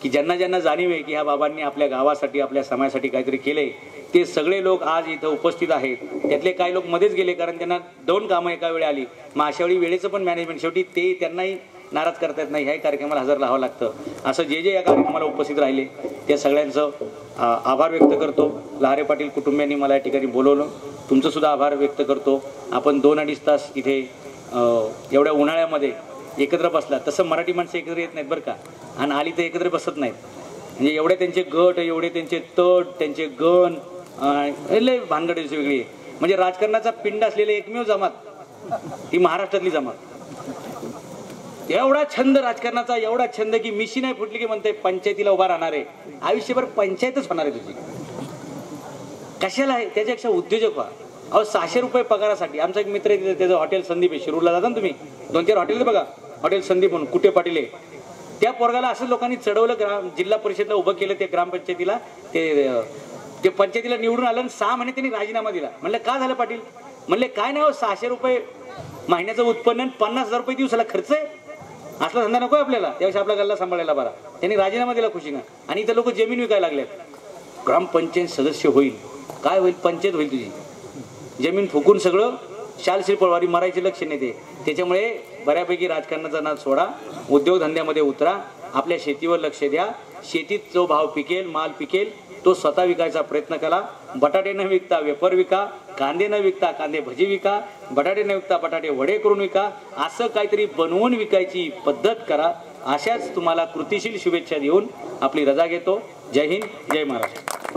की ज्यांना ज्यांना जाणीव आहे की ह्या बाबांनी आपल्या गावासाठी आपल्या समाजासाठी काहीतरी केले, ते सगळे लोक आज इथं उपस्थित आहेत. त्यातले काही लोक मध्येच गेले कारण त्यांना 2 कामं एका वेळी आली. मग अशा वेळी वेळेचं पण मॅनेजमेंट, शेवटी ते त्यांनाही नाराज करता येत नाही. ह्याही कार्यक्रमाला हजर राहावं लागतं. असं जे जे या कार्यक्रमाला उपस्थित राहिले त्या सगळ्यांचं आभार व्यक्त करतो. लहारे पाटील कुटुंबियांनी मला या ठिकाणी बोलवलं, तुमचं सुद्धा आभार व्यक्त करतो. आपण 2-2.5 तास इथे एवढ्या उन्हाळ्यामध्ये एकत्र बसला. तसं मराठी माणसं एकत्र येत नाहीत बरं का, आणि आली तर एकत्र बसत नाहीत. म्हणजे एवढे त्यांचे गट, एवढे त्यांचे तट, त्यांचे गण, लय भानगडीची वेगळी आहे. म्हणजे राजकारणाचा पिंड असलेले एकमेव जमात ही महाराष्ट्रातली जमात. एवढा छंद राजकारणाचा, एवढा छंद की मिशी नाही फुटली की म्हणते पंचायतीला उभा राहणार आहे, आयुष्यभर पंचायतच होणार आहे तुझी. कशाला आहे? त्याच्यापेक्षा उद्योजक व्हा. अहो 600 रुपये पगारासाठी आमचा एक मित्र आहे, त्याचं हॉटेल संदीप आहे. शिरूरला जाता ना तुम्ही, 2-4 हॉटेल बघा, हॉटेल संदीप म्हणून, कुठे पाटील आहे. त्या पोरगाला असं लोकांनी चढवलं, जिल्हा परिषदला उभं केलं, ते ग्रामपंचायतीला ते पंचायतीला निवडून आलं. 6 महिने त्यांनी राजीनामा दिला. म्हणलं का झालं पाटील? म्हणले काय नाही हो, 600 रुपये महिन्याचं उत्पन्न, 50,000 रुपये दिवसाला खर्च आहे, असला धंदा नको आपल्याला, त्यावेळेस आपला गल्ला सांभाळायला बरा. त्यांनी राजीनामा दिला खुशीनं. आणि इथं लोक जमीन विकायला लागल्यात. ग्रामपंचायत सदस्य होईल, काय होईल? पंचायत होईल तुझी. जमीन फुकून सगळं शालश्री पळवारी मारायचे लक्षण येते. त्याच्यामुळे बऱ्यापैकी राजकारणाचा नाद सोडा, उद्योगधंद्यामध्ये उतरा, आपल्या शेतीवर लक्ष द्या. शेतीत जो भाव पिकेल, माल पिकेल, तो स्वतः विकायचा प्रयत्न करा. बटाटे न विकता वेपर विका, कांदे न विकता कांदे भजी विका, बटाटे न विकता बटाटे वडे करून विका. असं काहीतरी बनवून विकायची पद्धत करा. अशाच तुम्हाला कृतिशील शुभेच्छा देऊन आपली रजा घेतो. जय हिंद, जय महाराष्ट्र.